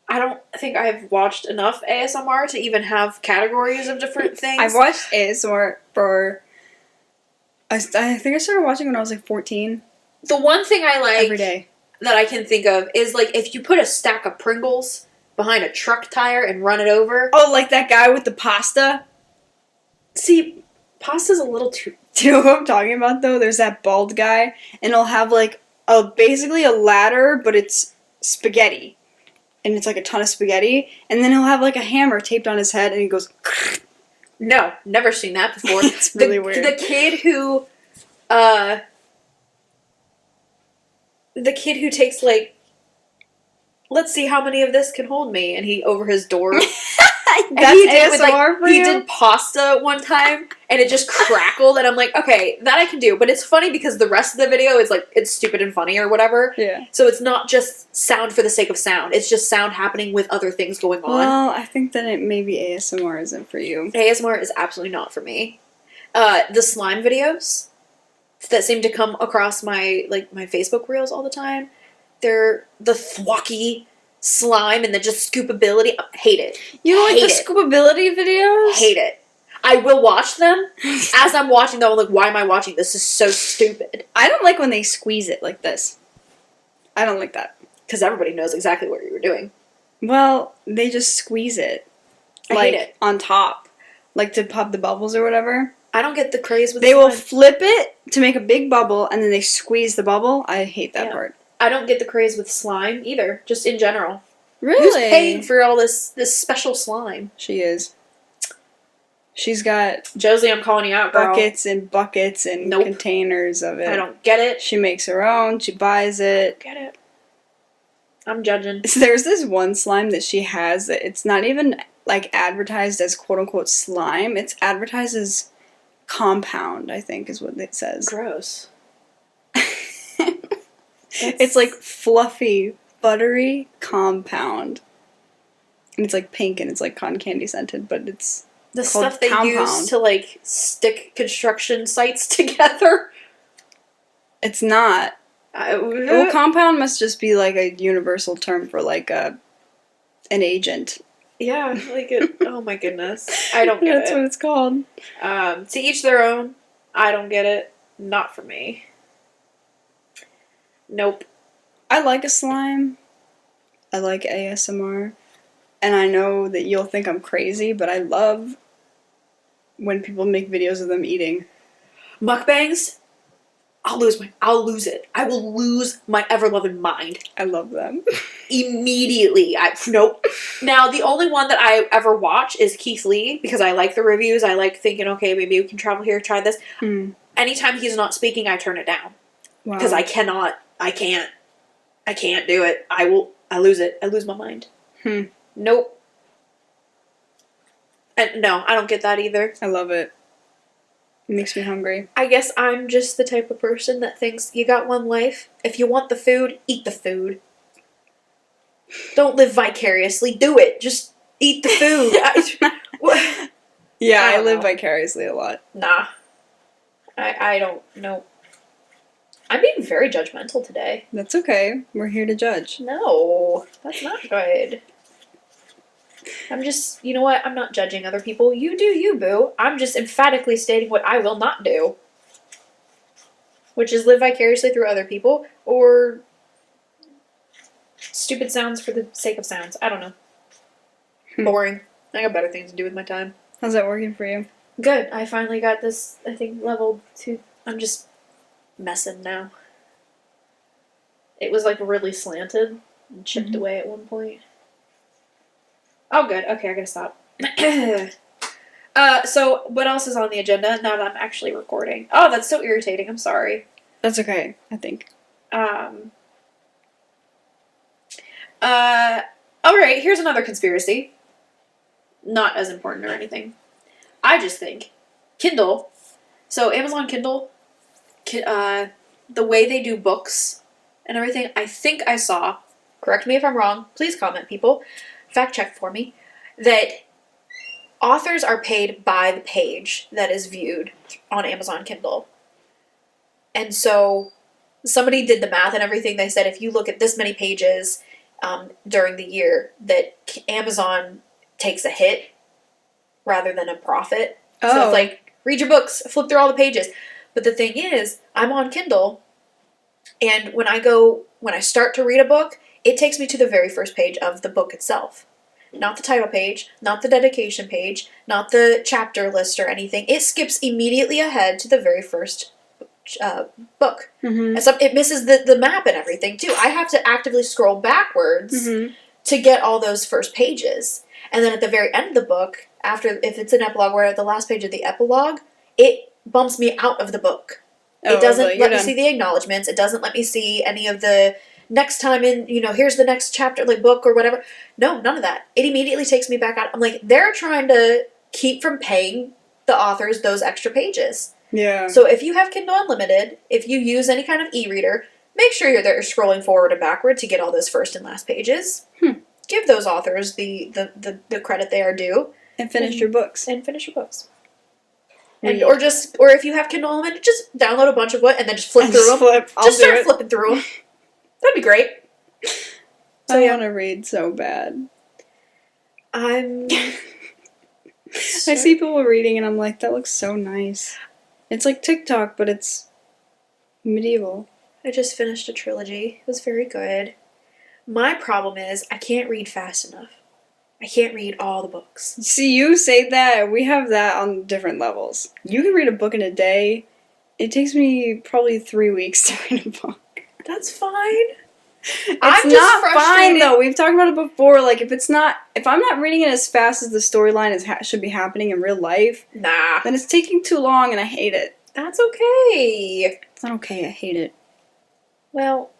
I don't think I've watched enough ASMR to even have categories of different things. I've watched ASMR for... I think I started watching when I was like 14. The one thing I like Every day. that I can think of is like if you put a stack of Pringles behind a truck tire and run it over. Oh, like that guy with the pasta? See, pasta's a little too... Do you know who I'm talking about, though? There's that bald guy, and he'll have, like, basically a ladder, but it's spaghetti. And it's, like, a ton of spaghetti. And then he'll have, like, a hammer taped on his head, and he goes... No, never seen that before. It's really weird. The kid who takes, like, let's see how many of this can hold me, and he over his door. And That's he did it with, ASMR for he you? did pasta one time, and it just crackled, and I'm like, okay, that I can do. But it's funny because the rest of the video is like, it's stupid and funny or whatever. Yeah. So it's not just sound for the sake of sound. It's just sound happening with other things going on. Well, I think that maybe ASMR isn't for you. ASMR is absolutely not for me. The slime videos that seem to come across my Facebook reels all the time. They're the thwacky slime and the just scoopability. Hate it. You don't like Hate the it. scoopability videos? Hate it. I will watch them. As I'm watching them, I'm like, why am I watching this? This is so stupid. I don't like when they squeeze it like this. I don't like that. Because everybody knows exactly what you were doing. Well, they just squeeze it. I Like, hate it. on top. Like to pop the bubbles or whatever. I don't get the craze with They will slime. flip it to make a big bubble, and then they squeeze the bubble. I hate that Yeah. part. I don't get the craze with slime either, just in general. Really? Who's paying for all this special slime? She is. She's got Josie, I'm calling you out, girl. buckets and buckets and Nope. containers of it. I don't get it. She makes her own. She buys it. Get it. I'm judging. So there's this one slime that she has that it's not even like advertised as quote unquote slime. It's advertised as compound, I think is what it says. Gross. It's like fluffy, buttery compound. And it's like pink and it's like cotton candy scented, but it's The called stuff they compound. use to like stick construction sites together. It's not. Well, compound must just be like a universal term for like an agent. Yeah, like it. Oh my goodness, I don't get That's it. what it's called. To each their own. I don't get it. Not for me. Nope. I like a slime. I like ASMR. And I know that you'll think I'm crazy, but I love when people make videos of them eating. Mukbangs. I'll lose it. I will lose my ever-loving mind. I love them. Immediately. Nope. Now, the only one that I ever watch is Keith Lee, because I like the reviews. I like thinking, okay, maybe we can travel here, try this. Mm. Anytime he's not speaking, I turn it down. Wow. Because I can't do it. I lose it. I lose my mind. Nope. And no, I don't get that either. I love it. It makes me hungry. I guess I'm just the type of person that thinks you got one life. If you want the food, eat the food. Don't live vicariously. Do it. Just eat the food. Yeah, I I don't live know. vicariously a lot. Nah. I don't know. I'm being very judgmental today. That's okay. We're here to judge. No, that's not good. I'm just, you know what? I'm not judging other people. You do you, boo. I'm just emphatically stating what I will not do. Which is live vicariously through other people, or stupid sounds for the sake of sounds. I don't know. Boring. I got better things to do with my time. How's that working for you? Good. I finally got this, I think, leveled to... I'm just messing now. It was, like, really slanted and chipped away at one point. Oh, good. Okay, I gotta stop. So, what else is on the agenda now that I'm actually recording? Oh, that's so irritating. I'm sorry. That's okay, I think. Alright, here's another conspiracy. Not as important or anything. I just think Kindle, so Amazon Kindle, the way they do books and everything, I think I saw correct me if I'm wrong, please comment, people, fact check for me, that authors are paid by the page that is viewed on Amazon Kindle. And so somebody did the math and everything. They said if you look at this many pages during the year, that Amazon takes a hit rather than a profit. So it's like, read your books, flip through all the pages. But the thing is, I'm on Kindle, and when I start to read a book, it takes me to the very first page of the book itself. Not the title page, not the dedication page, not the chapter list or anything. It skips immediately ahead to the very first book. Mm-hmm. And so it misses the map and everything, too. I have to actively scroll backwards Mm-hmm. to get all those first pages. And then at the very end of the book, if it's an epilogue, where at the last page of the epilogue, it bumps me out of the book. It doesn't let me see the acknowledgments. It doesn't let me see any of the next time in, here's the next chapter, like book or whatever. No, none of that. It immediately takes me back out. I'm like, they're trying to keep from paying the authors those extra pages. Yeah. So if you have Kindle Unlimited, if you use any kind of e-reader, make sure you're there scrolling forward and backward to get all those first and last pages. Give those authors the credit they are due. And finish your books. And finish your books. And or if you have Kindle Unlimited, just download a bunch of what and then just flip through them. Just start flipping through them. That'd be great. So I want to read so bad. I see people reading and I'm like, that looks so nice. It's like TikTok, but it's medieval. I just finished a trilogy. It was very good. My problem is I can't read fast enough. I can't read all the books. See, you say that. We have that on different levels. You can read a book in a day. It takes me probably 3 weeks to read a book. That's fine. It's not fine though. We've talked about it before. Like if I'm not reading it as fast as the storyline should be happening in real life, then it's taking too long, and I hate it. That's okay. It's not okay. I hate it. Well,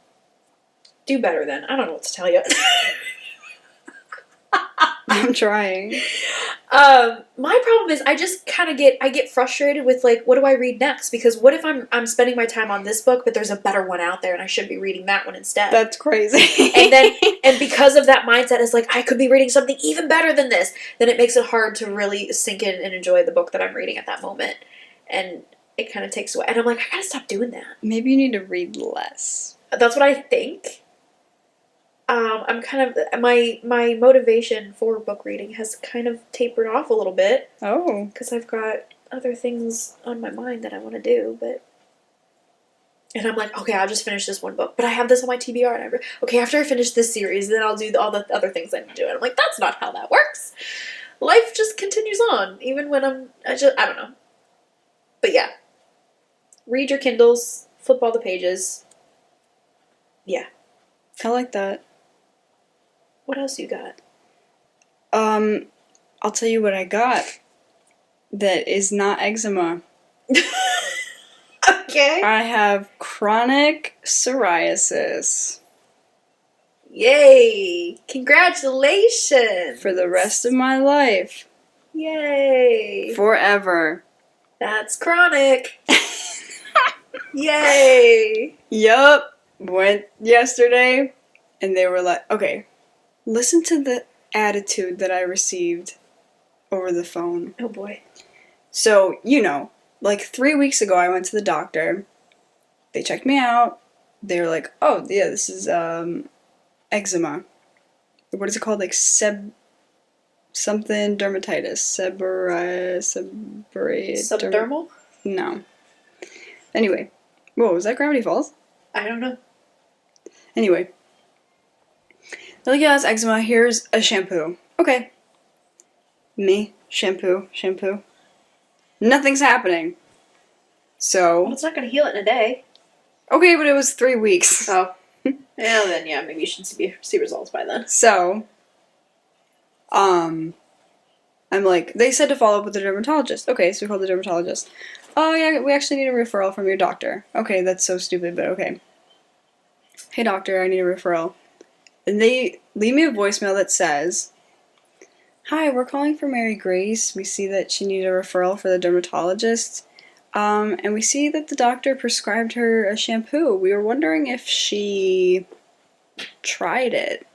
do better then. I don't know what to tell you. I'm trying. My problem is I just kind of get frustrated with like, what do I read next? Because what if I'm spending my time on this book, but there's a better one out there and I should be reading that one instead? That's crazy. and because of that mindset, it's like I could be reading something even better than this. Then it makes it hard to really sink in and enjoy the book that I'm reading at that moment, and it kind of takes away. And I'm like, I gotta stop doing that. Maybe you need to read less. That's what I think. I'm kind of my motivation for book reading has kind of tapered off a little bit. Oh, because I've got other things on my mind that I want to do, and I'm like, okay, I'll just finish this one book, but I have this on my TBR, and okay, after I finish this series, then I'll do all the other things I need to do. And I'm like, that's not how that works. Life just continues on, even when I don't know. But yeah, read your Kindles, flip all the pages. Yeah, I like that. What else you got? I'll tell you what I got that is not eczema. Okay. I have chronic psoriasis. Yay! Congratulations! For the rest of my life. Yay! Forever. That's chronic. Yay! Yup. Went yesterday, and they were like, okay, listen to the attitude that I received over the phone. Oh boy. So, like 3 weeks ago, I went to the doctor. They checked me out. They were like, oh, yeah, this is eczema. What is it called? Like something dermatitis. Subdermal? No. Anyway. Whoa, was that Gravity Falls? I don't know. Anyway. They're like, yeah, that's eczema. Here's a shampoo. Okay. Me. Shampoo. Nothing's happening. So. Well, it's not going to heal it in a day. Okay, but it was 3 weeks. Oh. Well, then, yeah, maybe you should see results by then. So. I'm like, they said to follow up with the dermatologist. Okay, so we called the dermatologist. Oh, yeah, we actually need a referral from your doctor. Okay, that's so stupid, but okay. Hey, doctor, I need a referral. And they leave me a voicemail that says, hi, we're calling for Mary Grace. We see that she needed a referral for the dermatologist. And we see that the doctor prescribed her a shampoo. We were wondering if she tried it.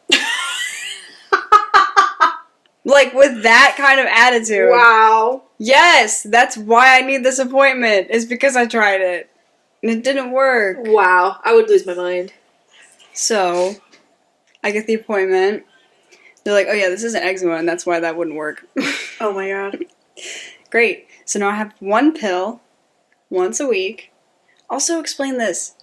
Like, with that kind of attitude. Wow. Yes, that's why I need this appointment, is because I tried it. And it didn't work. Wow. I would lose my mind. So, I get the appointment. They're like, oh yeah, this is an eczema, and that's why that wouldn't work. Oh my god. Great. So now I have one pill once a week. Also explain this.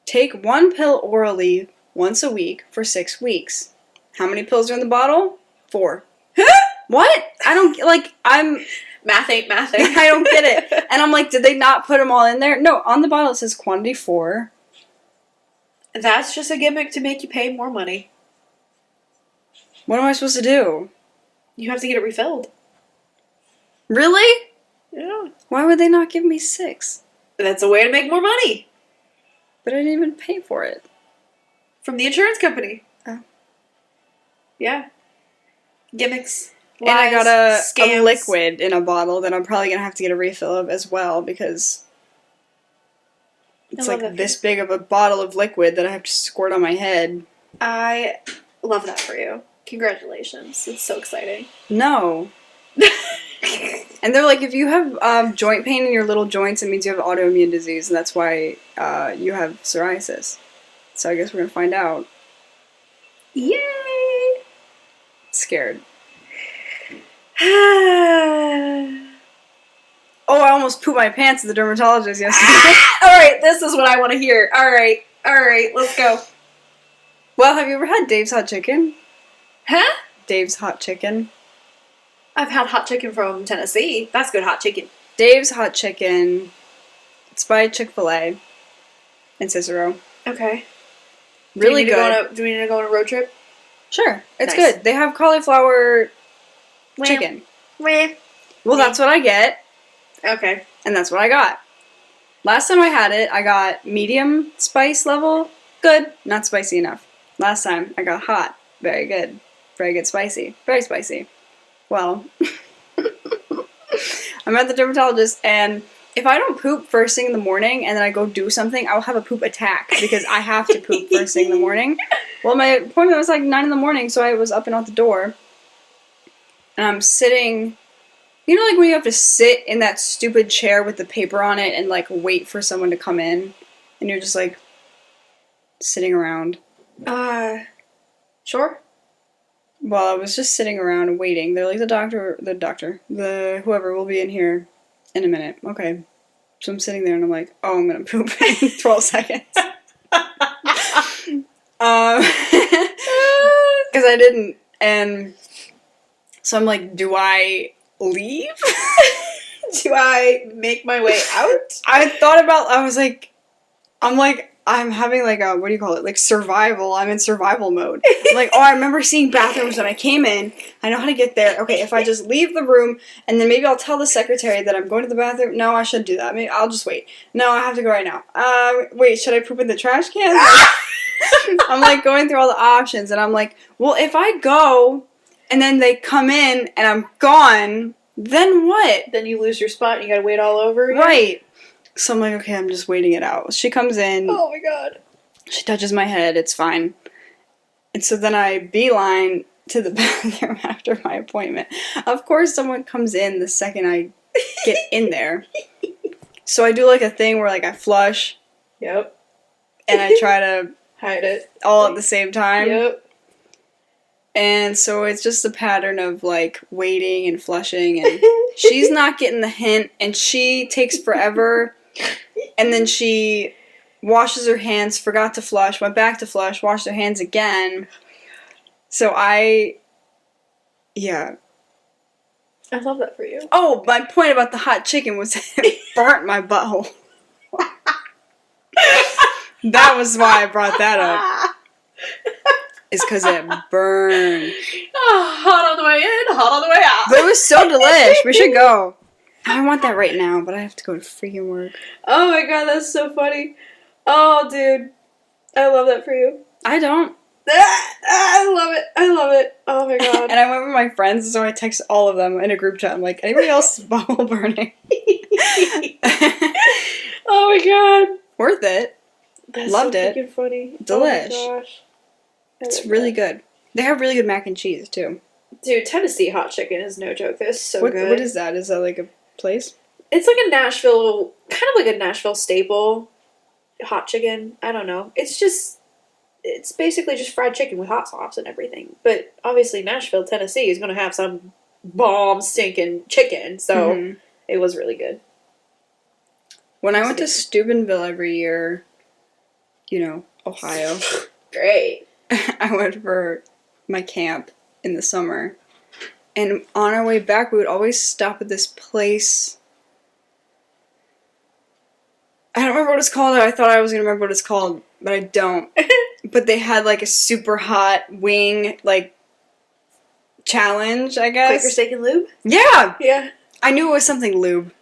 Take one pill orally once a week for 6 weeks. How many pills are in the bottle? 4. What? I don't, like, Math ain't mathing. I don't get it. And I'm like, did they not put them all in there? No, on the bottle it says quantity 4. That's just a gimmick to make you pay more money. What am I supposed to do? You have to get it refilled. Really? Yeah. Why would they not give me 6? That's a way to make more money. But I didn't even pay for it. From the insurance company. Oh. Yeah. Gimmicks. And I got a scams. liquid in a bottle that I'm probably going to have to get a refill of as well because it's I love like that this big of a bottle of liquid that I have to squirt on my head. I love that for you. Congratulations. It's so exciting. No. And they're like, if you have joint pain in your little joints, it means you have autoimmune disease, and that's why you have psoriasis. So I guess we're going to find out. Yay! Scared. Oh, I almost pooped my pants at the dermatologist yesterday. Alright, this is what I want to hear. Alright, let's go. Well, have you ever had Dave's Hot Chicken? Huh? Dave's Hot Chicken. I've had hot chicken from Tennessee. That's good hot chicken. Dave's Hot Chicken. It's by Chick-fil-A in Cicero. Okay. Really good. Do we need to go on a road trip? Sure, it's Nice. good. They have cauliflower chicken. Meh. Well, that's what I get, Okay. and that's what I got. Last time I had it, I got medium spice level. Good, not spicy enough. Last time, I got hot. Very good. Very good spicy. Very spicy. Well, I'm at the dermatologist, and if I don't poop first thing in the morning and then I go do something, I'll have a poop attack because I have to poop first thing in the morning. Well, my appointment was like 9 in the morning, so I was up and out the door. And I'm sitting, you know, like when you have to sit in that stupid chair with the paper on it and like wait for someone to come in, and you're just like sitting around. Sure. Well, I was just sitting around and waiting. They're like, the whoever will be in here in a minute. Okay. So I'm sitting there and I'm like, oh, I'm gonna poop in 12 seconds. Because I didn't. And so I'm like, do I leave? Do I make my way out? I was like, I'm having like a, what do you call it? Like survival. I'm in survival mode. I'm like, oh, I remember seeing bathrooms when I came in. I know how to get there. Okay, if I just leave the room and then maybe I'll tell the secretary that I'm going to the bathroom. No, I shouldn't do that. Maybe I'll just wait. No, I have to go right now. Wait, should I poop in the trash can? I'm like going through all the options and I'm like, well, if I go and then they come in and I'm gone, then what? Then you lose your spot and you gotta wait all over again? Right. So I'm like, okay, I'm just waiting it out. She comes in. Oh my god. She touches my head. It's fine. And so then I beeline to the bathroom after my appointment. Of course, someone comes in the second I get in there. So I do like a thing where like I flush Yep. and I try to Hide it. all at the same time. Yep. And so it's just a pattern of like waiting and flushing, and she's not getting the hint, and she takes forever. And then she washes her hands, forgot to flush, went back to flush, washed her hands again. So yeah. I love that for you. Oh, my point about the hot chicken was it burnt my butthole. That was why I brought that up. Is because it burned. Hot on the way in, hot on the way out. But it was so delish. We should go. I want that right now, but I have to go to freaking work. Oh my god, that's so funny. Oh, dude. I love that for you. I don't. I love it. I love it. Oh my god. And I went with my friends, so I text all of them in a group chat. I'm like, anybody else butthole burning? Oh my god. Worth it. That's Loved so it. freaking funny. Delish. Oh my gosh. I It's love really that. good. They have really good mac and cheese too. Dude, Tennessee hot chicken is no joke. That's so What good. what is that? Is that like a place? It's like a Nashville, kind of like a Nashville staple hot chicken. I don't know. It's basically just fried chicken with hot sauce and everything. But obviously, Nashville, Tennessee is going to have some bomb stinking chicken. So Mhm. it was really good. When I went to Steubenville every year, Ohio, Great. I went for my camp in the summer. And on our way back, we would always stop at this place. I don't remember what it's called. I thought I was going to remember what it's called, but I don't. But they had like a super hot wing, like, challenge, I guess. Quaker steak and lube? Yeah! Yeah. I knew it was something lube.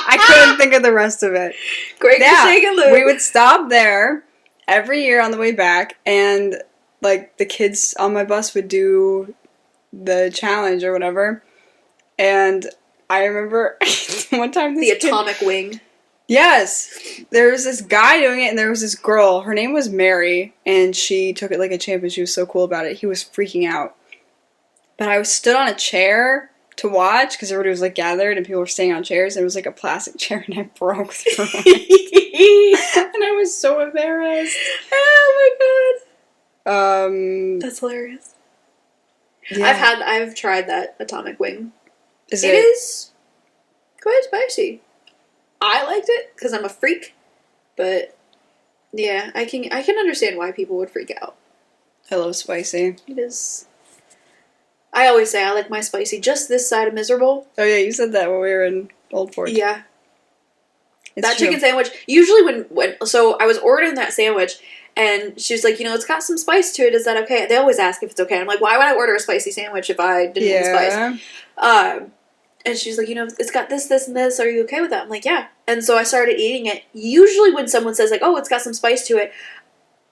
I couldn't think of the rest of it. Quaker Yeah, steak and lube. we would stop there every year on the way back, and like the kids on my bus would do the challenge or whatever. And I remember one time The atomic wing. Yes, there was this guy doing it, and there was this girl. Her name was Mary, and she took it like a champ, and she was so cool about it. He was freaking out. But I was stood on a chair to watch because everybody was like gathered and people were staying on chairs, and it was like a plastic chair, and I broke through it. And I was so embarrassed. Oh my god. Um, That's hilarious. yeah. I've tried that atomic wing. Is It is quite spicy. I liked it because I'm a freak, but yeah, I can understand why people would freak out. I love spicy. It is. I always say I like my spicy just this side of miserable. Oh yeah, you said that when we were in Old Fort. Yeah, It's that true. chicken sandwich. Usually when so I was ordering that sandwich. And she was like, it's got some spice to it. Is that okay? They always ask if it's okay. I'm like, why would I order a spicy sandwich if I didn't want spice? And she's like, it's got this, this, and this. Are you okay with that? I'm like, yeah. And so I started eating it. Usually when someone says, like, oh, it's got some spice to it,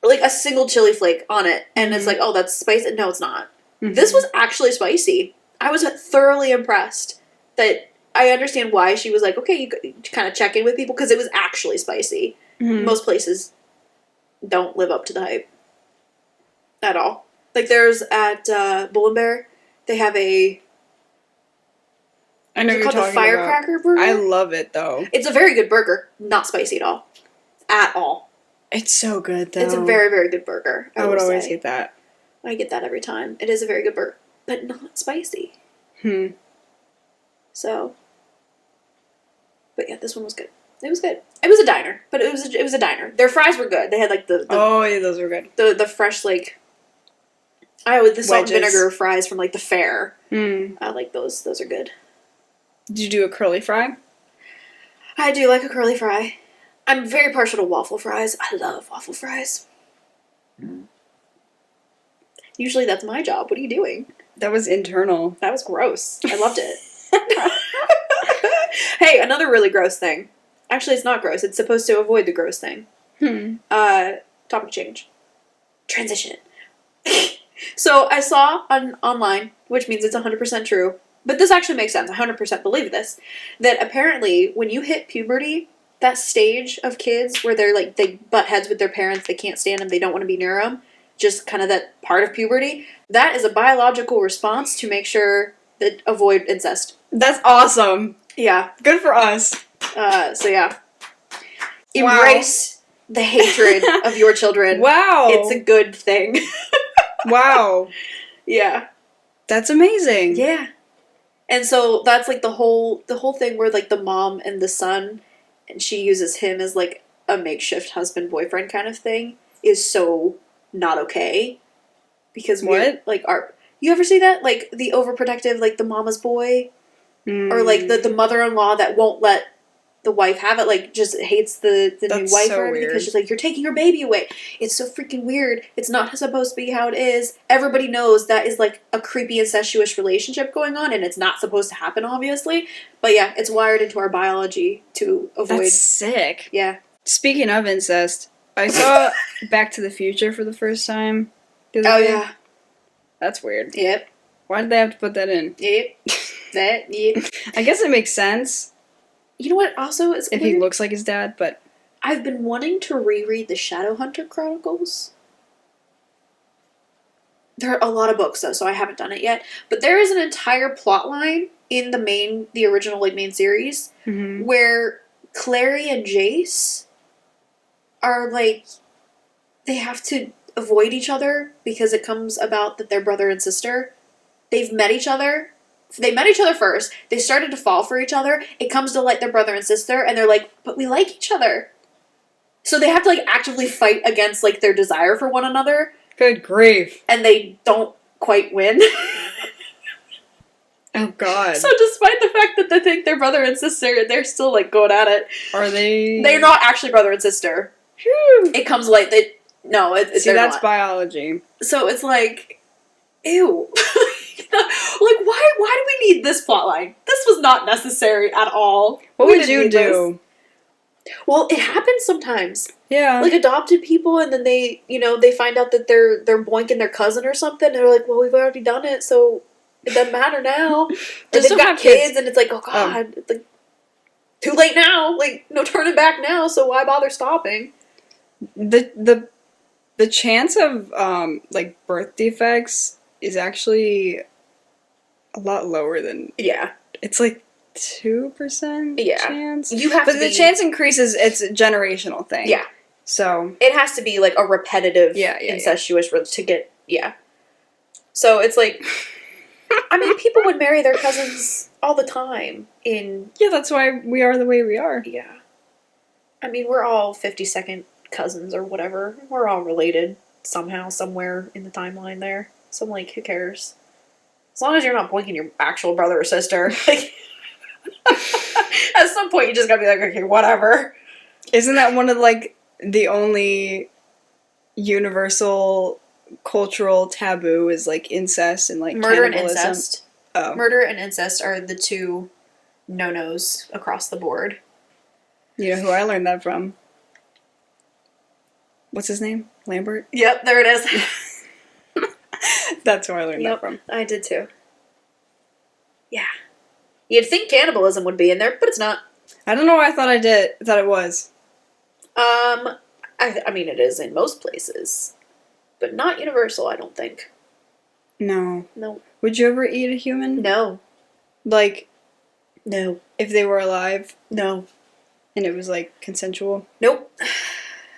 like a single chili flake on it. And it's like, oh, that's spicy. No, it's not. Mhm. This was actually spicy. I was thoroughly impressed that I understand why she was like, okay, you kind of check in with people because it was actually spicy. Mhm. Most places don't live up to the hype at all. Like there's at Bull and Bear, they have a I know it's what you're called the talking about. Firecracker Burger. I love it though. It's a very good burger, not spicy at all, at all. It's so good though. It's a very very good burger. I would will always say. get that. I get that every time. It is a very good burger, but not spicy. So, but yeah, this one was good. It was good. It was a diner, but it was a diner. Their fries were good. They had like the Oh yeah, those were good. the fresh like the salt and Wedges. vinegar fries from like the fair. Mm. I like those. Those are good. Did you do a curly fry? I do like a curly fry. I'm very partial to waffle fries. I love waffle fries. Usually that's my job. What are you doing? That was internal. That was gross. I loved it. Hey, another really gross thing. Actually, it's not gross. It's supposed to avoid the gross thing. Topic change. Transition. So I saw online, which means it's 100% true, but this actually makes sense. I 100% believe this. That apparently when you hit puberty, that stage of kids where they're like, they butt heads with their parents, they can't stand them, they don't want to be near them, just kind of that part of puberty, that is a biological response to make sure that avoid incest. That's awesome. Yeah. Good for us. So yeah. Wow. Embrace the hatred of your children. Wow. It's a good thing. Wow. Yeah. That's amazing. Yeah. And so that's like the whole thing where like the mom and the son, and she uses him as like a makeshift husband boyfriend kind of thing, is so not okay. Because What? like you ever see that? Like the overprotective, like the mama's boy? Or like the mother-in-law that won't let the wife have it, like just hates the new That's wife so or everything weird. because she's like, you're taking her baby away. It's so freaking weird. It's not supposed to be how it is. Everybody knows that is like a creepy incestuous relationship going on, and it's not supposed to happen, obviously. But yeah, it's wired into our biology to avoid. That's sick. Yeah. Speaking of incest, I saw Back to the Future for the first time. the other Oh day. yeah. That's weird. Yep. Why did they have to put that in? Yep. Yep. I guess it makes sense You know what? Also, it's if weird. he looks like his dad, but I've been wanting to reread the Shadowhunter Chronicles. There are a lot of books though, so I haven't done it yet. But there is an entire plot line in the original like main series Mm-hmm. where Clary and Jace are like, they have to avoid each other because it comes about that they're brother and sister. They've met each other. They met each other first. They started to fall for each other. It comes to like their brother and sister, and they're like, but we like each other. So they have to like actively fight against like their desire for one another, Good grief. and they don't quite win. Oh God. So despite the fact that they think they're brother and sister, they're still like going at it. Are they? They're not actually brother and sister. Phew. It comes like they. No, See, they're that's not. biology. So it's like, ew. Like, why do we need this plot line? This was not necessary at all. What We would didn't you need do? this. Well, it happens sometimes. Yeah. Like adopted people, and then they find out that they're boinking their cousin or something, and they're like, well, we've already done it, so it doesn't matter now. And Just they've don't got have kids, kids. and it's like, oh God, it's like, too late now. Like, no turning back now, so why bother stopping? The chance of like birth defects is actually a lot lower than Yeah. it's like 2% Yeah. chance. You have But to the be, chance increases. It's a generational thing. Yeah. So It has to be like a repetitive, Yeah, incestuous to get, yeah. So it's like, I mean, people would marry their cousins all the time in, yeah, that's why we are the way we are. yeah. I mean, we're all 52nd cousins or whatever. We're all related somehow, somewhere in the timeline there. So I'm like, who cares? As long as you're not boinking your actual brother or sister. Like, at some point, you just gotta be like, okay, whatever. Isn't that one of like the only universal cultural taboo is like incest and like Murder and cannibalism? incest. Oh, Murder and incest are the two no-nos across the board. you know who I learned that from? What's his name? Lambert. Yep, there it is. That's who I learned that Yep, from. I did too. Yeah. You'd think cannibalism would be in there, but it's not. I don't know why I thought I did. I thought it was. I mean, it is in most places, but not universal, I don't think. No. No. Would you ever eat a human? No. Like, No. if they were alive No. and it was like consensual? Nope.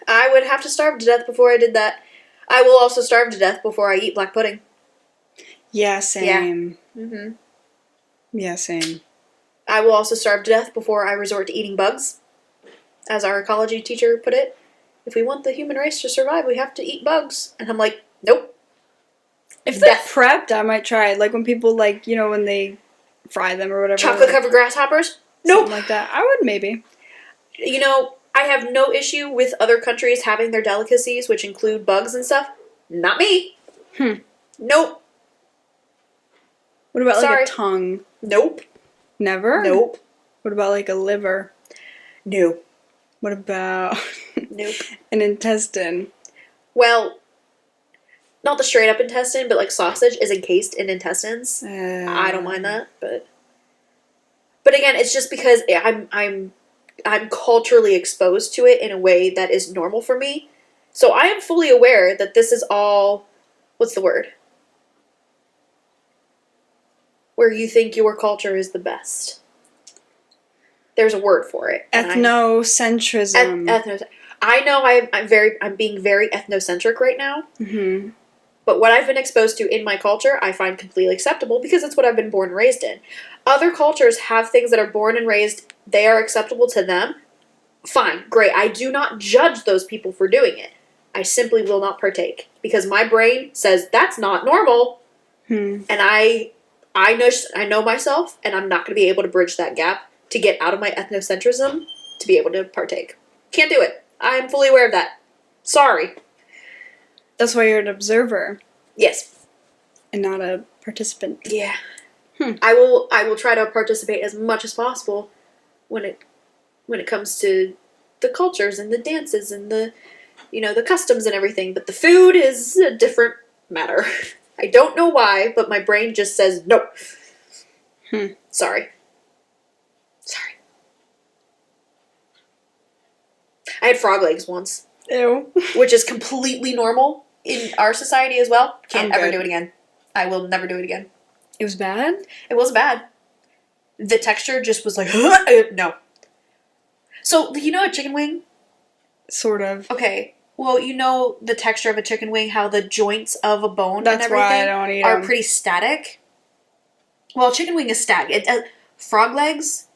I would have to starve to death before I did that. I will also starve to death before I eat black pudding. Yeah, same. Mm-hmm. Yeah, same. I will also starve to death before I resort to eating bugs. As our ecology teacher put it, if we want the human race to survive, we have to eat bugs. And I'm like, nope. If they're Death. prepped, I might try it. Like when people like, you know, when they fry them or whatever. Chocolate covered grasshoppers? Something Nope. like that. I would maybe. You know, I have no issue with other countries having their delicacies, which include bugs and stuff. Not me. Nope. What about Sorry. like a tongue? Nope. Never? Nope. What about like a liver? No. What about Nope. an intestine? Well, not the straight up intestine, but like sausage is encased in intestines. I don't mind that, but again, it's just because I'm culturally exposed to it in a way that is normal for me. So I am fully aware that this is all, what's the word? Where you think your culture is the best. There's a word for it. and Ethnocentrism. I know I'm being very ethnocentric right now. Mm-hmm. But what I've been exposed to in my culture, I find completely acceptable because it's what I've been born and raised in. Other cultures have things that are born and raised, they are acceptable to them. Fine, great. I do not judge those people for doing it. I simply will not partake because my brain says that's not normal, and I know myself, and I'm not going to be able to bridge that gap to get out of my ethnocentrism to be able to partake. Can't do it. I'm fully aware of that. Sorry. That's why you're an observer Yes. and not a participant. Yeah. I will try to participate as much as possible when it comes to the cultures and the dances and the the customs and everything, but the food is a different matter. I don't know why, but my brain just says no. Sorry. I had frog legs once, Ew. which is completely normal in our society as well. Can't I'm ever good. do it again. I will never do it again. It was bad? It wasn't bad. The texture just was like, no. So, you know a chicken wing? Sort of. Okay. Well, you know the texture of a chicken wing, how the joints of a bone That's and everything why I don't eat are them. pretty static. Well, chicken wing is static. Frog legs,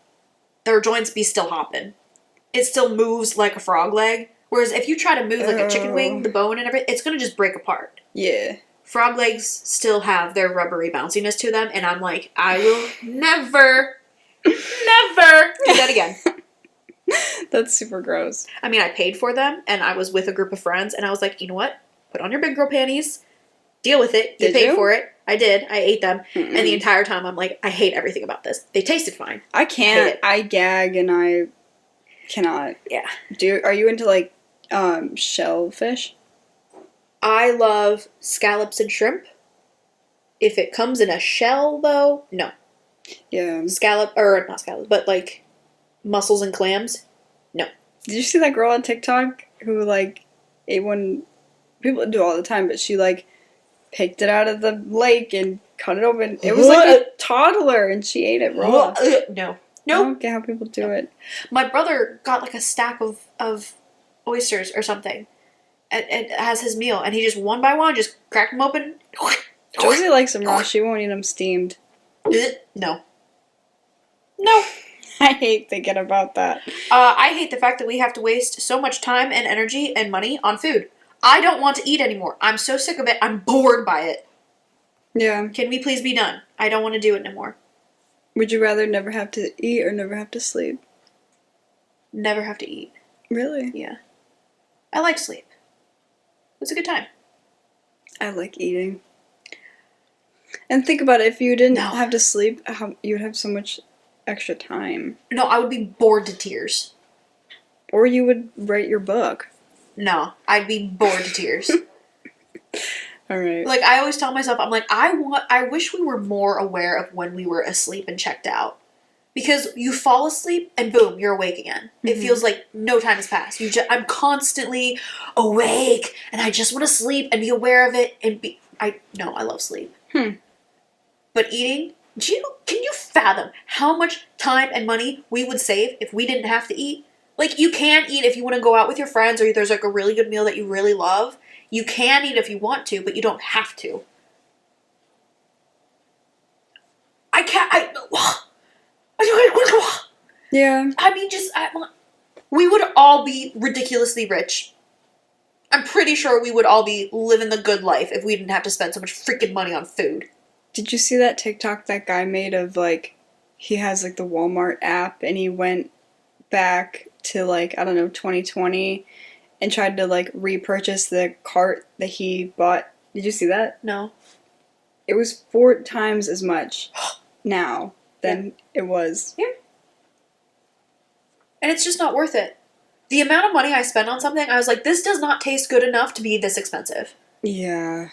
their joints be still hopping. It still moves like a frog leg. Whereas if you try to move like a chicken wing, the bone and everything, it's going to just break apart. Yeah. Frog legs still have their rubbery bounciness to them, and I'm like, I will never do that again. That's super gross. I mean, I paid for them, and I was with a group of friends, and I was like, you know what? Put on your big girl panties. Deal with it. You Did paid you? for it. I did. I ate them. Mm-mm. And the entire time, I'm like, I hate everything about this. They tasted fine. I Hate can't. it. I gag and I cannot. Yeah. Are you into like shellfish? I love scallops and shrimp. If it comes in a shell, though, no. Yeah. Not scallops, but like mussels and clams. Did you see that girl on TikTok who like ate one? People do it all the time, but she like picked it out of the lake and cut it open. It was like a toddler, and she ate it raw. No. I Nope. don't get how people do it. My brother got like a stack of oysters or something as his meal, and he just one by one just cracked them open. Josie likes them raw. She won't eat them steamed. No. No. I hate thinking about that. I hate the fact that we have to waste so much time and energy and money on food. I don't want to eat anymore. I'm so sick of it. I'm bored by it. Yeah. Can we please be done? I don't want to do it anymore. Would you rather never have to eat or never have to sleep? Never have to eat. Really? Yeah. I like sleep. It's a good time. I like eating. And think about it, if you didn't No. have to sleep, you would have so much extra time. No, I would be bored to tears. Or you would write your book. No, I'd be bored to tears. Alright. Like, I always tell myself, I'm like, I wish we were more aware of when we were asleep and checked out. Because you fall asleep and boom, you're awake again. It Mhm. feels like no time has passed. I'm constantly awake and I just want to sleep and be aware of it and I love sleep. But eating, can you fathom how much time and money we would save if we didn't have to eat? Like, you can eat if you want to go out with your friends or there's like a really good meal that you really love. You can eat if you want to, but you don't have to. Yeah. I mean, we would all be ridiculously rich. I'm pretty sure we would all be living the good life if we didn't have to spend so much freaking money on food. Did you see that TikTok that guy made of like, he has like the Walmart app and he went back to like, I don't know, 2020 and tried to like repurchase the cart that he bought. Did you see that? No. It was 4 times as much now than it was. Yeah. And it's just not worth it. The amount of money I spend on something, I was like, this does not taste good enough to be this expensive. Yeah.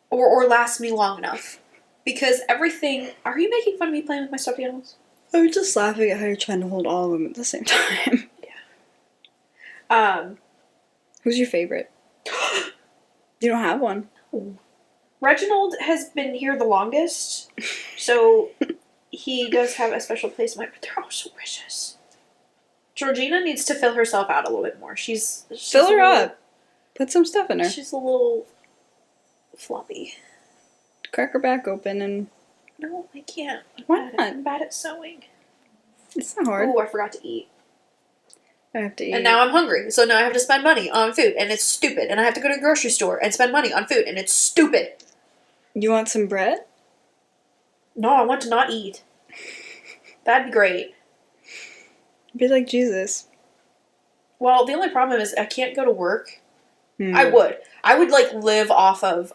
Or last me long enough. Because everything... Are you making fun of me playing with my stuffed animals? I was just laughing at how you're trying to hold all of them at the same time. Who's your favorite? You don't have one. Reginald has been here the longest, so he does have a special place in my... But they're all so precious. Georgina needs to fill herself out a little bit more. She's Fill her a little- up. Put some stuff in her. She's a little floppy. Crack her back open and... No, I can't. Why not? I'm bad at sewing. It's not hard. Oh, I forgot to eat. I have to eat. And now I'm hungry, so now I have to spend money on food, and it's stupid. And I have to go to the grocery store and spend money on food, and it's stupid. You want some bread? No, I want to not eat. That'd be great. Be like Jesus. Well, the only problem is I can't go to work. Hmm. I would like live off of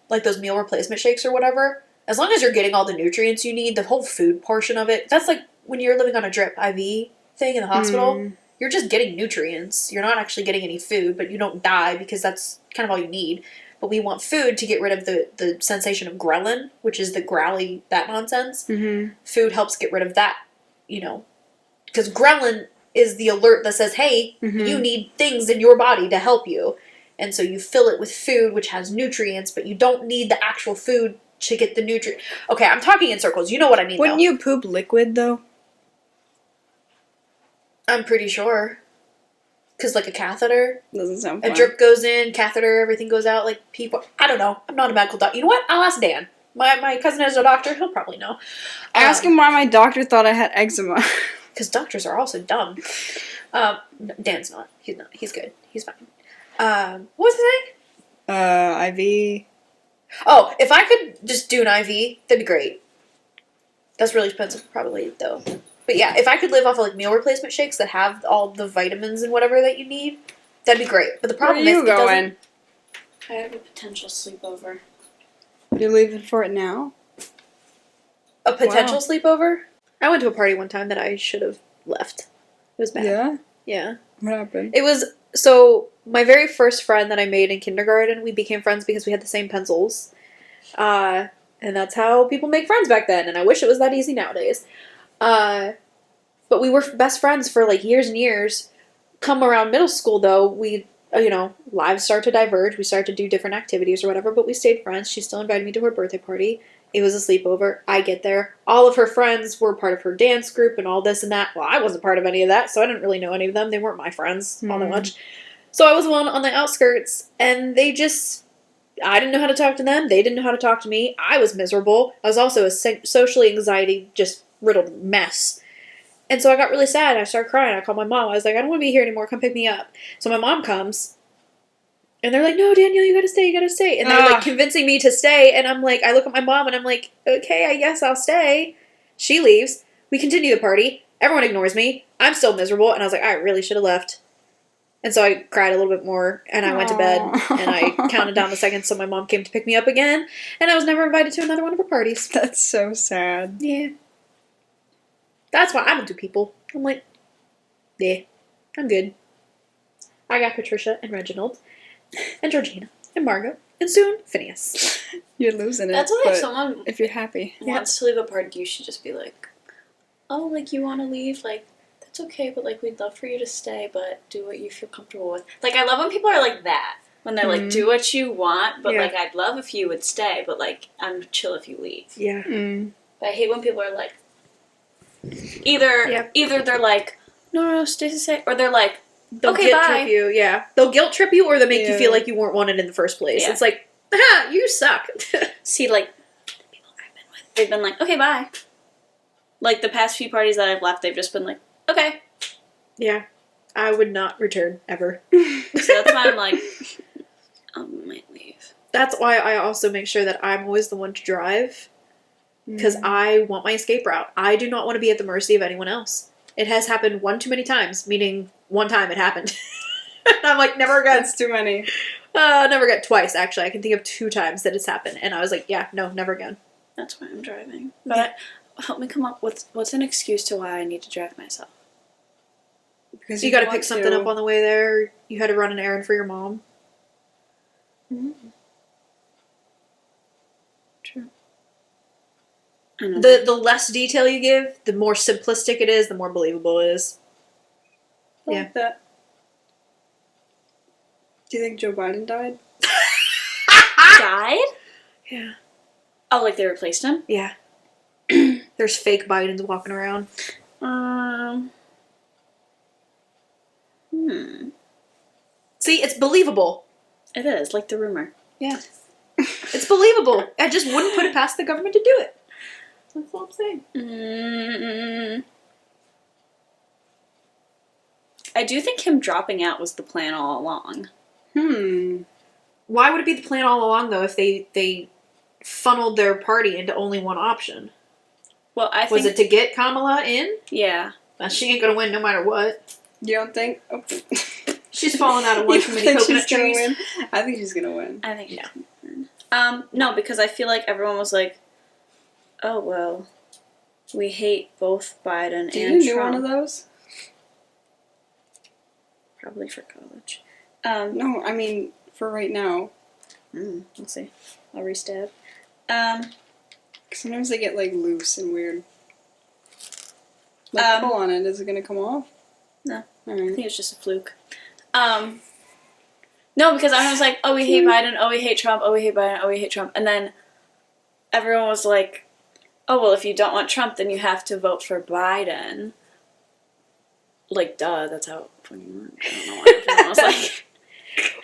like those meal replacement shakes or whatever. As long as you're getting all the nutrients you need, the whole food portion of it. That's like when you're living on a drip IV thing in the hospital. Hmm. You're just getting nutrients. You're not actually getting any food, but you don't die because that's kind of all you need. But we want food to get rid of the sensation of ghrelin, which is the growly, that nonsense. Mm-hmm. Food helps get rid of that, you know. Because ghrelin is the alert that says, hey, Mhm. you need things in your body to help you. And so you fill it with food, which has nutrients, but you don't need the actual food to get the nutrient. Okay, I'm talking in circles. You know what I mean, Wouldn't though. you poop liquid though? I'm pretty sure. Because, like, a catheter, Doesn't sound a fun. drip goes in, catheter, everything goes out. Like, people... I don't know. I'm not a medical doctor. You know what? I'll ask Dan. My cousin is a doctor. He'll probably know. Ask him why my doctor thought I had eczema. Because doctors are also dumb. Dan's not. He's not. He's good. He's fine. What was the thing? IV. Oh, if I could just do an IV, that'd be great. That's really expensive, probably, though. But yeah, if I could live off of, like, meal replacement shakes that have all the vitamins and whatever that you need, that'd be great. But the Where problem are is, you it doesn't... going? I have a potential sleepover. You're leaving for it now? A potential Wow. sleepover? I went to a party one time that I should have left. It was bad. Yeah. Yeah. What happened? It was... So, my very first friend that I made in kindergarten, we became friends because we had the same pencils. And that's how people make friends back then, and I wish it was that easy nowadays. But we were best friends for, like, years and years. Come around middle school, though, we, lives start to diverge. We start to do different activities or whatever, but we stayed friends. She still invited me to her birthday party. It was a sleepover. I get there. All of her friends were part of her dance group and all this and that. Well, I wasn't part of any of that, so I didn't really know any of them. They weren't my friends all that much. So I was one on the outskirts, and they just... I didn't know how to talk to them. They didn't know how to talk to me. I was miserable. I was also a socially anxiety just riddled mess. And so I got really sad. I started crying. I called my mom. I was like, I don't want to be here anymore. Come pick me up. So my mom comes. And they're like, no, Danielle, you gotta stay. You gotta stay. And they're like convincing me to stay. And I'm like, I look at my mom and I'm like, okay, I guess I'll stay. She leaves. We continue the party. Everyone ignores me. I'm still miserable. And I was like, I really should have left. And so I cried a little bit more, and I went to bed, and I counted down the seconds so my mom came to pick me up again, and I was never invited to another one of her parties. That's so sad. Yeah. That's why I don't do people. I'm like, yeah, I'm good. I got Patricia and Reginald, and Georgina, and Margot, and soon, Phineas. You're losing it. That's why but if someone if you're happy. wants to leave a party, you should just be like, oh, like, you want to leave? Like, that's okay, but, like, we'd love for you to stay, but do what you feel comfortable with. Like, I love when people are like that. When they're like, do what you want, but, Yeah. like, I'd love if you would stay, but, like, I'm chill if you leave. Yeah. But I hate when people are like, either they're like, no, stay, or they're like, They'll okay, guilt bye. trip you, yeah. They'll guilt trip you, or they'll make you Yeah. feel like you weren't wanted in the first place. Yeah. It's like, ha, you suck. See, like, the people I've been with, they've been like, okay, bye. Like, the past few parties that I've left, they've just been like, okay. Yeah. I would not return, ever. So that's why I'm like, I might leave. That's why I also make sure that I'm always the one to drive. Because I want my escape route. I do not want to be at the mercy of anyone else. It has happened one too many times, meaning one time it happened. And I'm like, never again. That's too many. Never again. Twice, actually. I can think of 2 times that it's happened. And I was like, yeah, no, never again. That's why I'm driving. But help me come up with what's an excuse to why I need to drive myself. Because So you gotta pick something up on the way there. You had to run an errand for your mom. True. I know. The less detail you give, the more simplistic it is, the more believable it is. I like that. Do you think Joe Biden died? Died? Yeah. Oh, like they replaced him? Yeah. There's fake Bidens walking around. See, it's believable. It is, like the rumor. Yeah. It's believable. I just wouldn't put it past the government to do it. That's all I'm saying. I do think him dropping out was the plan all along. Why would it be the plan all along, though, if they funneled their party into only one option? Well, I think... Was it to get Kamala in? Yeah. She ain't gonna win no matter what. You don't think? Oh. She's fallen out of one You too many think coconut she's gonna trees. win? I think she's gonna win. I think she's gonna win. No, because I feel like everyone was like, oh, well, we hate both Biden Did and you do Trump. one of those? Probably for college. No, I mean for right now. We'll see. I'll restab. Sometimes they get like loose and weird. Like pull on it. Is it gonna come off? Alright. think it's just a fluke. No, because I was like, oh, we hate Biden, oh, we hate Trump, oh, we hate Biden, oh, we hate Trump. And then everyone was like, oh, well, if you don't want Trump, then you have to vote for Biden. Like, duh, that's how it fucking works. I don't know why everyone was like...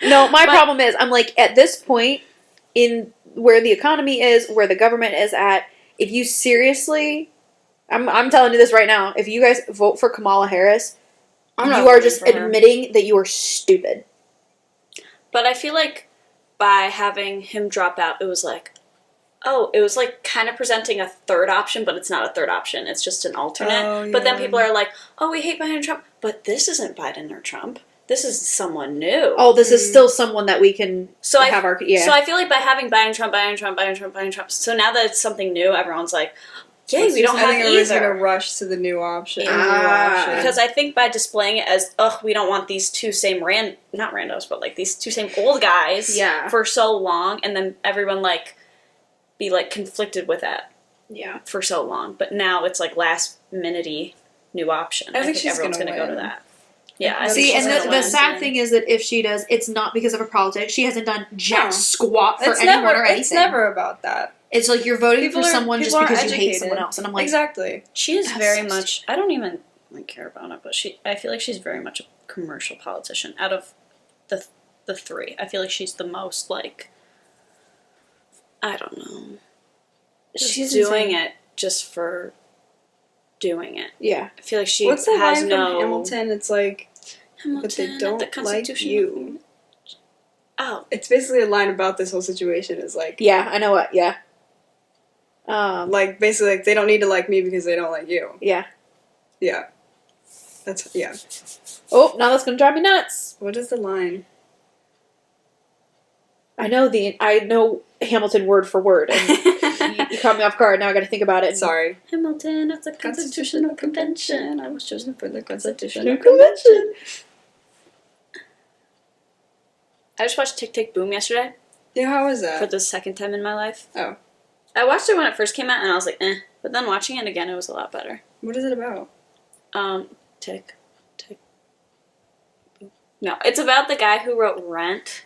No, my But- problem is, I'm like, at this point, in where the economy is, where the government is at, if you seriously, I'm telling you this right now, if you guys vote for Kamala Harris, I'm not you are voting just for her. admitting that you are stupid. But I feel like by having him drop out, it was like, oh, it was like kind of presenting a third option, but it's not a third option. It's just an alternate. Oh, But then yeah. people are like, oh, we hate Biden and Trump. But this isn't Biden or Trump. This is someone new. Oh, this is still someone that we can So have our, yeah. So I feel like by having Biden, Trump, Biden, Trump, Biden, Trump, Biden, Trump, so now that it's something new, everyone's like, yay, we don't I have think everybody's either. gonna rush to the new option. Yeah. New option. Because I think by displaying it as, ugh, we don't want these two same not randos, but like these two same old guys Yeah. for so long, and then everyone like be like conflicted with that yeah. for so long. But now it's like last minute-y new option. I think she's everyone's gonna gonna go to win. that. Yeah, I think See, she's and gonna the win. sad thing is that if she does, it's not because of her politics. She hasn't done jack No. squat for It's anyone never. or anything. It's never about that. It's like you're voting People for are- someone just people are because you hate educated. someone else, and I'm like, Exactly. She is That's very so much. I don't even like care about it, but I feel like she's very much a commercial politician. Out of the three, I feel like she's the most like. I don't know. She's doing insane. it just for doing it. yeah. I feel like she What's the has line no. from Hamilton? It's like, Hamilton, but they at don't the like Constitution. you. Oh, It's basically a line about this whole situation. Is like, Yeah, I know what. Yeah. like basically, like they don't need to like me because they don't like you. Yeah. Yeah. That's yeah. Oh, now that's gonna drive me nuts. What is the line? I know Hamilton word for word, and you caught me off guard. Now I got to think about it. Sorry. Hamilton at the Constitutional Convention. I was chosen for the Constitutional Constitutional Convention. I just watched Tick Tick Boom yesterday Yeah, how was for that? the second time in my life. Oh. I watched it when it first came out, and I was like, eh. But then watching it again, it was a lot better. What is it about? Tick, Tick, Boom. No, it's about the guy who wrote Rent,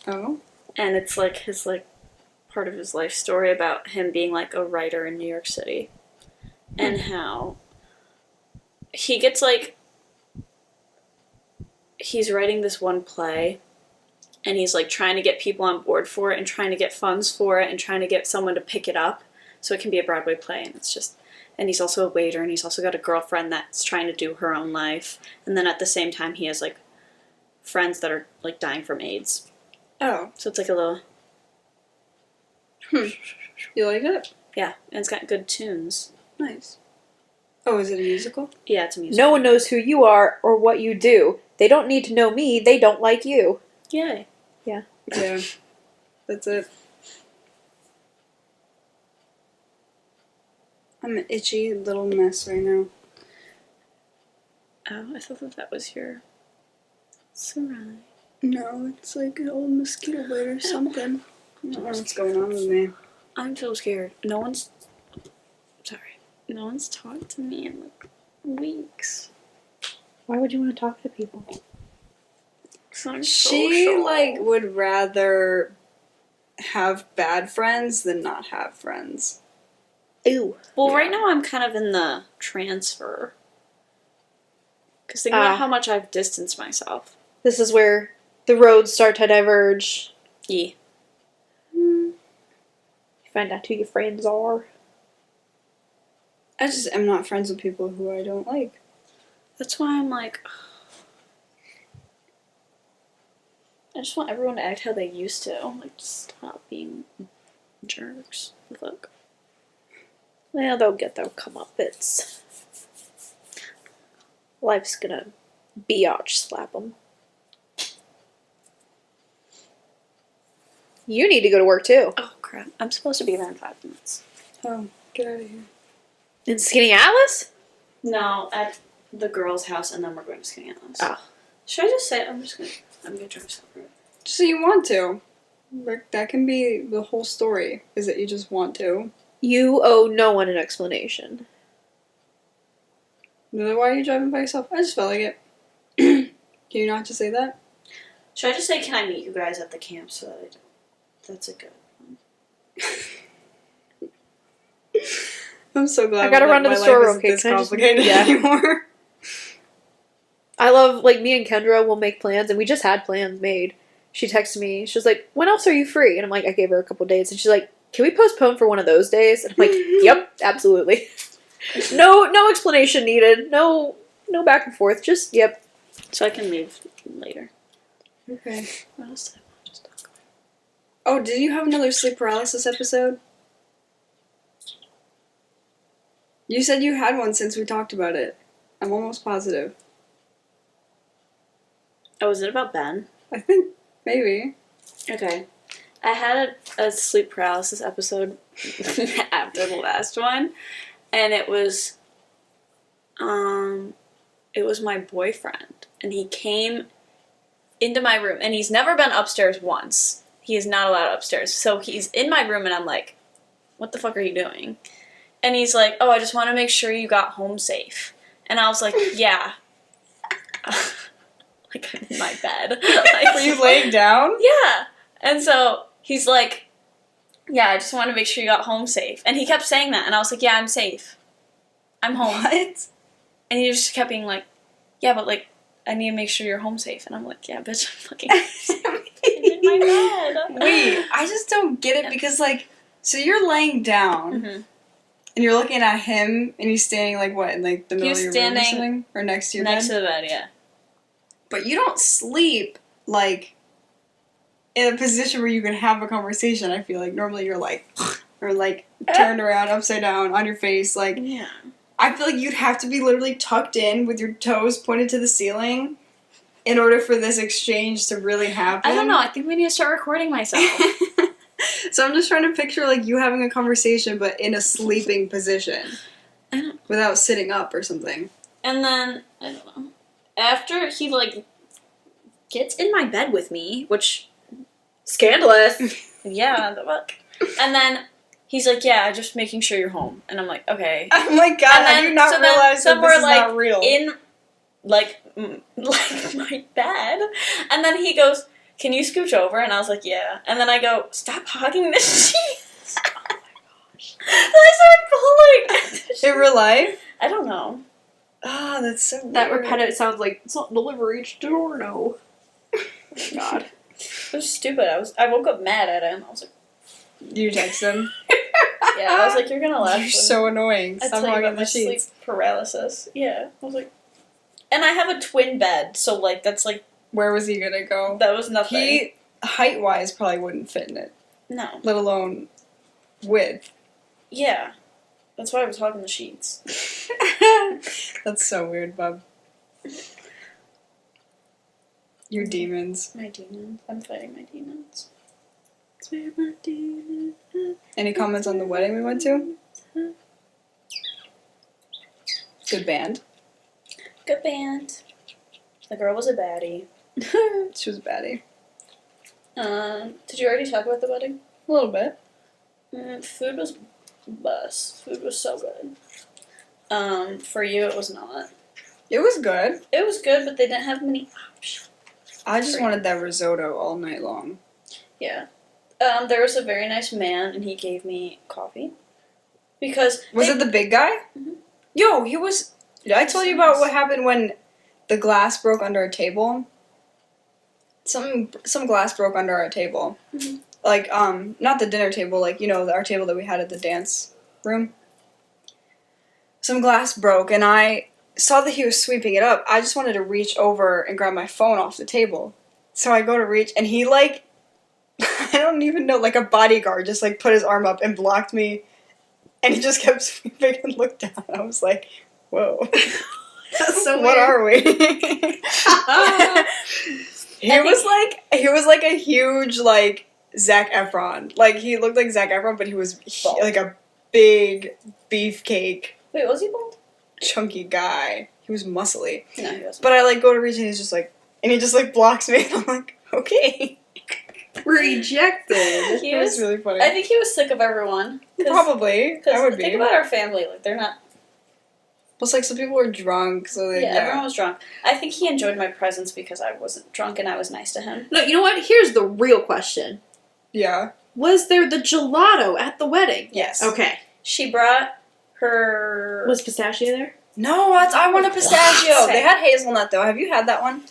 Oh. and it's like his like part of his life story about him being like a writer in New York City, and how he gets like he's writing this one play. And he's like trying to get people on board for it and trying to get funds for it and trying to get someone to pick it up so it can be a Broadway play. And it's just, and he's also a waiter and he's also got a girlfriend that's trying to do her own life. And then at the same time, he has like friends that are like dying from AIDS. Oh. So it's like a little, You like it? yeah, and it's got good tunes. Nice. Oh, is it a musical? Yeah, it's a musical. No one knows who you are or what you do. They don't need to know me. They don't like you. Yay. Yeah. That's it. I'm an itchy little mess right now. Oh, I thought that was your Sarai. No, it's like an old mosquito bite or something. I don't know what's going on with me. I'm so scared. No one's talked to me in like weeks. Why would you want to talk to people? So I'm She social. like would rather have bad friends than not have friends. Ew. Well, Yeah. right now I'm kind of in the transfer. Because think about how much I've distanced myself. This is where the roads start to diverge. Yeah. You find out who your friends are. I just am not friends with people who I don't like. That's why I'm like, I just want everyone to act how they used to. Like, stop being jerks. Look. Well, they'll get their comeuppance. Life's gonna biatch slap them. You need to go to work too. Oh, crap. I'm supposed to be there in 5 minutes. Oh, get out of here. In Skinny Atlas? No, at the girl's house, and then we're going to Skinny Atlas. Oh. Should I just say I'm gonna drive separate. Just so you want to. Like, that can be the whole story, is that you just want to. You owe no one an explanation. Why are you driving by yourself? I just felt like it. Can you not just say that? Should I just say, can I meet you guys at the camp so that I don't? That's a good one. I'm so glad I gotta that run to my the store life real isn't quick. this Can I just- complicated Yeah. anymore. I love, like, me and Kendra will make plans, and we just had plans made. She texted me. She was like, when else are you free? And I'm like, I gave her a couple days. And she's like, can we postpone for one of those days? And I'm like, yep, absolutely. No explanation needed. No back and forth. Just, yep. So I can leave later. Okay. What else did I want to just talk about? Oh, did you have another sleep paralysis episode? You said you had one since we talked about it. I'm almost positive. Oh, was it about Ben? I think maybe. Okay. I had a sleep paralysis episode after the last one, and it was my boyfriend, and he came into my room, and he's never been upstairs once. He is not allowed upstairs. So he's in my room, and I'm like, what the fuck are you doing? And he's like, oh, I just want to make sure you got home safe. And I was like, yeah. Like, I'm in my bed. Like, Were you laying down? yeah. And so he's like, yeah, I just want to make sure you got home safe. And he kept saying that. And I was like, yeah, I'm safe. I'm home. What? And he just kept being like, yeah, but like, I need to make sure you're home safe. And I'm like, yeah, bitch, I'm fucking in my bed. Wait, I just don't get it because, like, so you're laying down Mm-hmm. and you're looking at him and he's standing, like, what, in, like, the middle of He's your room or standing something? Or next to your Next bed? to the bed, yeah. But you don't sleep, like, in a position where you can have a conversation, I feel like. Normally you're, like, or, like, turned around, upside down, on your face, like... Yeah. I feel like you'd have to be literally tucked in with your toes pointed to the ceiling in order for this exchange to really happen. I don't know. I think we need to start recording myself. So I'm just trying to picture, like, you having a conversation but in a sleeping position I don't- without sitting up or something. And then, I don't know. After he, like, gets in my bed with me, which, Scandalous. yeah, the fuck. And then he's like, yeah, just making sure you're home. And I'm like, okay. Oh my god, And I then- do not so then realize that somewhere, this is like, not real. In, like my bed. And then he goes, can you scooch over? And I was like, yeah. And then I go, stop hogging the sheets. Oh my gosh. And I started pulling. In real life? I don't know. Ah, that's so weird. That repetitive sounds like it's not delivery each door, no. God. It was stupid. I woke up mad at him. I was like, You text him. yeah. I was like, you're gonna laugh. You're so annoying. I Stop tell you hogging about my the sleep sheets. paralysis. Yeah. I was like, and I have a twin bed, so like that's like Where was he gonna go? that was nothing. He, height-wise, probably wouldn't fit in it, No. let alone width. Yeah. That's why I was hogging the sheets. That's so weird, bub. Your demons. My demons. I'm fighting my demons. It's where my demons. Any comments on the wedding we went to? Good band. Good band. The girl was a baddie. She was a baddie. Did you already talk about the wedding? A little bit. Food was bust. Food was so good. For you it was not. It was good. It was good, but they didn't have many options. I just Great. wanted that risotto all night long. Yeah. There was a very nice man, and he gave me coffee. Because Was it the big guy? Mhm. Yo, he was... Did I tell you about what happened when the glass broke under a table? Some glass broke under our table. Mhm. Like, not the dinner table, like, you know, our table that we had at the dance room. Some glass broke, and I saw that he was sweeping it up. I just wanted to reach over and grab my phone off the table. So I go to reach, and he, like, I don't even know, like a bodyguard just, like, put his arm up and blocked me. And he just kept sweeping and looked down. I was like, whoa. That's so What weird. are we? He was like a huge, like, Zac Efron. Like, he looked like Zac Efron, but he was Bald. like a big beefcake, Wait, was he bald? chunky guy. He was muscly. No, he wasn't. But I, like, go to reach and he's just like, and he just, like, blocks me. And I'm like, okay. Rejected. He It was was, really funny. I think he was sick of everyone. Probably. I would Think be. about our family. Like, they're not... it's like some people were drunk, so they, Yeah, everyone was drunk. I think he enjoyed my presence because I wasn't drunk and I was nice to him. No, you know what? Here's the real question. Yeah. Was there the gelato at the wedding? Yes. Okay. She brought her... Was pistachio there? No, I want a pistachio. What? They had hazelnut though. Have you had that one?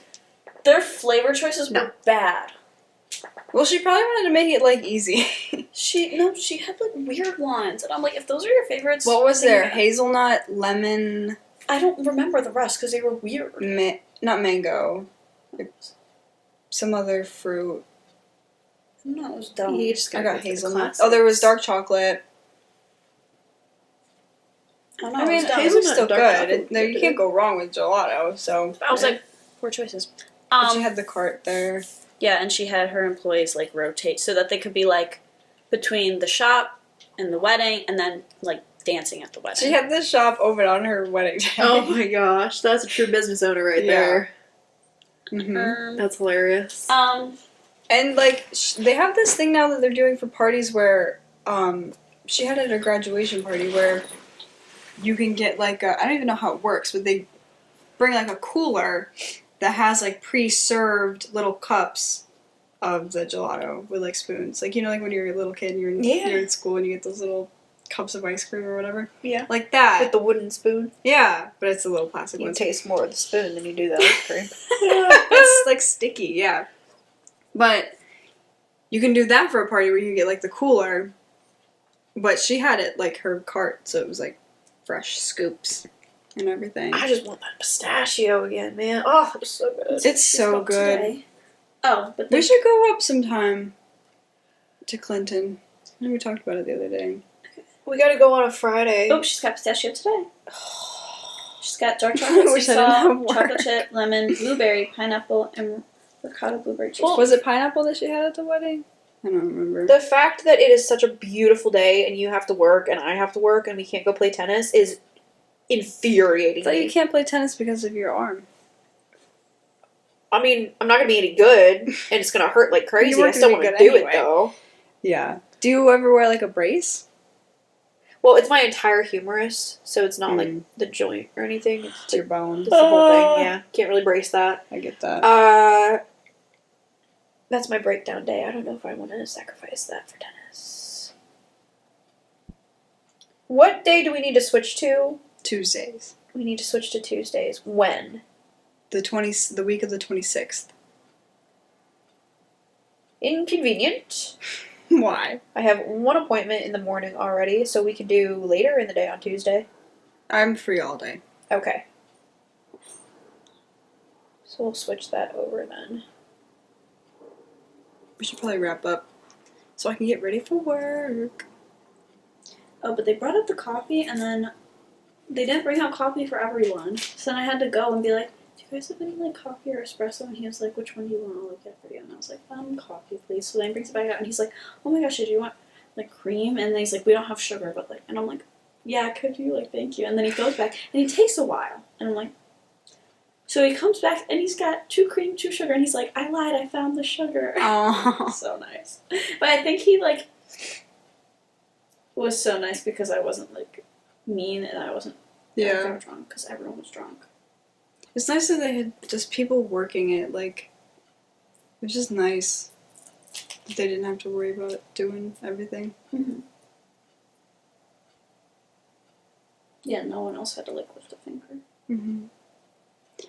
Their flavor choices No. were bad. Well, she probably wanted to make it like easy. She had like weird ones. And I'm like, if those are your favorites... What was then there? yeah. Hazelnut, lemon, I don't remember the rest because they were weird. not mango. Like, some other fruit. No, it was dumb. You just I gotta got go for the hazelnut. classics. Oh, there was dark chocolate. I don't know, I it mean, was dumb. hazelnut's Hazelnut still and dark good. chocolate No, would you be can't good. go wrong with gelato. So I was like, poor choices. but she had the cart there. Yeah, and she had her employees like rotate so that they could be like between the shop and the wedding and then like dancing at the wedding. She had this shop open on her wedding day. Oh my gosh, that's a true business owner right Yeah. there. Mhm. That's hilarious. And like they have this thing now that they're doing for parties where she had at a graduation party where you can get like I don't even know how it works, but they bring like a cooler that has like pre-served little cups of the gelato with like spoons. Like, you know, like when you're a little kid and you're in school and you get those little cups of ice cream or whatever. Yeah. Like that. With the wooden spoon. Yeah, but it's a little plastic You one. taste more of the spoon than you do the ice cream. It's like sticky, yeah. But you can do that for a party where you get like the cooler. But she had it like her cart, so it was like fresh scoops and everything. I just want that pistachio again, man. Oh, it was so good. It's so Up good. today. Oh, but We then should go up sometime to Clinton. I know we talked about it the other day. We gotta go on a Friday. oh, she's got pistachio today. She's got dark I chocolate, wish sea I didn't have salt, work. chocolate chip, lemon, blueberry, pineapple, and ricotta blueberry cheese. Well, Was it pineapple that she had at the wedding? I don't remember. The fact that it is such a beautiful day and you have to work and I have to work and we can't go play tennis is infuriating But me. you can't play tennis because of your arm. I mean, I'm not gonna be any good and it's gonna hurt like crazy. You I weren't still gonna be want to good do anyway. it though. Yeah. Do you ever wear like a brace? Well, it's my entire humerus, so it's not like Mm. the joint or anything. It's It's your bone. It's the whole thing, yeah. Can't really brace that. I get that. That's my breakdown day. I don't know if I want to sacrifice that for tennis. What day do we need to switch to? Tuesdays. We need to switch to Tuesdays. When? The week of the 26th. Inconvenient. Why? I have one appointment in the morning already, so we can do later in the day on Tuesday. I'm free all day. Okay. So we'll switch that over then. We should probably wrap up so I can get ready for work. Oh, but they brought up the coffee, and then they didn't bring out coffee for everyone. So then I had to go and be like, "Do you guys have any like coffee or espresso?" And he was like, "Which one do you want? I'll like get for you." And I was like, "Coffee, please." So then he brings it back out, and he's like, "Oh my gosh, did you want like cream?" And then he's like, "We don't have sugar, but like," and I'm like, "Yeah, could you like thank you?" And then he goes back, and he takes a while, and I'm like. So he comes back and he's got 2 cream, 2 sugar, and he's like, "I lied, I found the sugar." Oh. So nice. But I think he like was so nice because I wasn't like mean and I wasn't Yeah. drunk because everyone was drunk. It's nice that they had just people working it. Like, it was just nice that they didn't have to worry about doing everything. Mm-hmm. Yeah, no one else had to like lift a finger. Mm-hmm.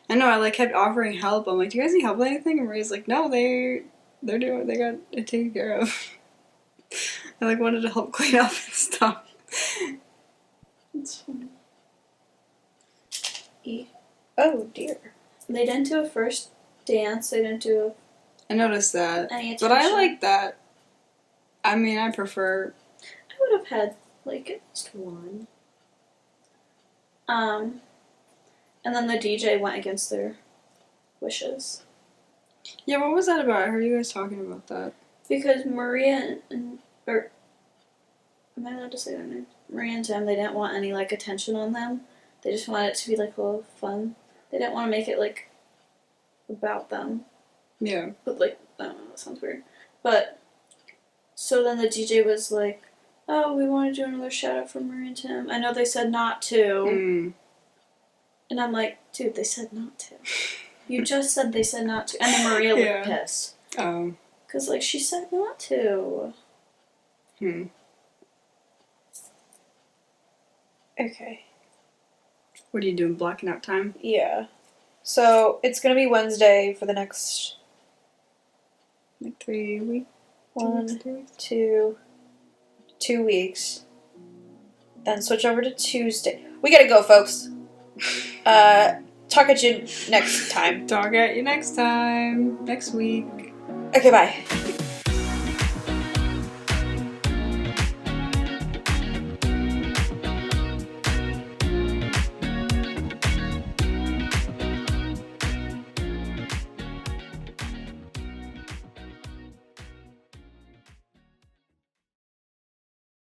I know. I like kept offering help. I'm like, "Do you guys need help with anything?" And Ray's like, "No, they're doing. They got it taken care of." I like wanted to help clean up and stuff. It's funny. Oh dear. They didn't do a first dance. They didn't do I noticed that, any but I attention. like that. I mean, I prefer. I would have had like at least one. And then the DJ went against their wishes. Yeah, what was that about? I heard you guys talking about that. Because Maria or am I allowed to say their name? Maria and Tim, they didn't want any like attention on them. They just wanted it to be like a little fun. They didn't want to make it like about them. Yeah. But like I don't know, that sounds weird. But so then the DJ was like, "Oh, we want to do another shout out for Maria and Tim." I know they said not to, Mm. And I'm like, dude, they said not to. You just said they said not to. And then Maria Yeah. looked pissed. Oh. Because, like, she said not to. Okay. What are you doing? Blocking out time? Yeah. So it's gonna be Wednesday for the next Like 3 weeks? 1, 3 weeks? 2 weeks. Then switch over to Tuesday. We gotta go, folks. Talk at you next time. Talk at you next time. Next week. Okay, bye.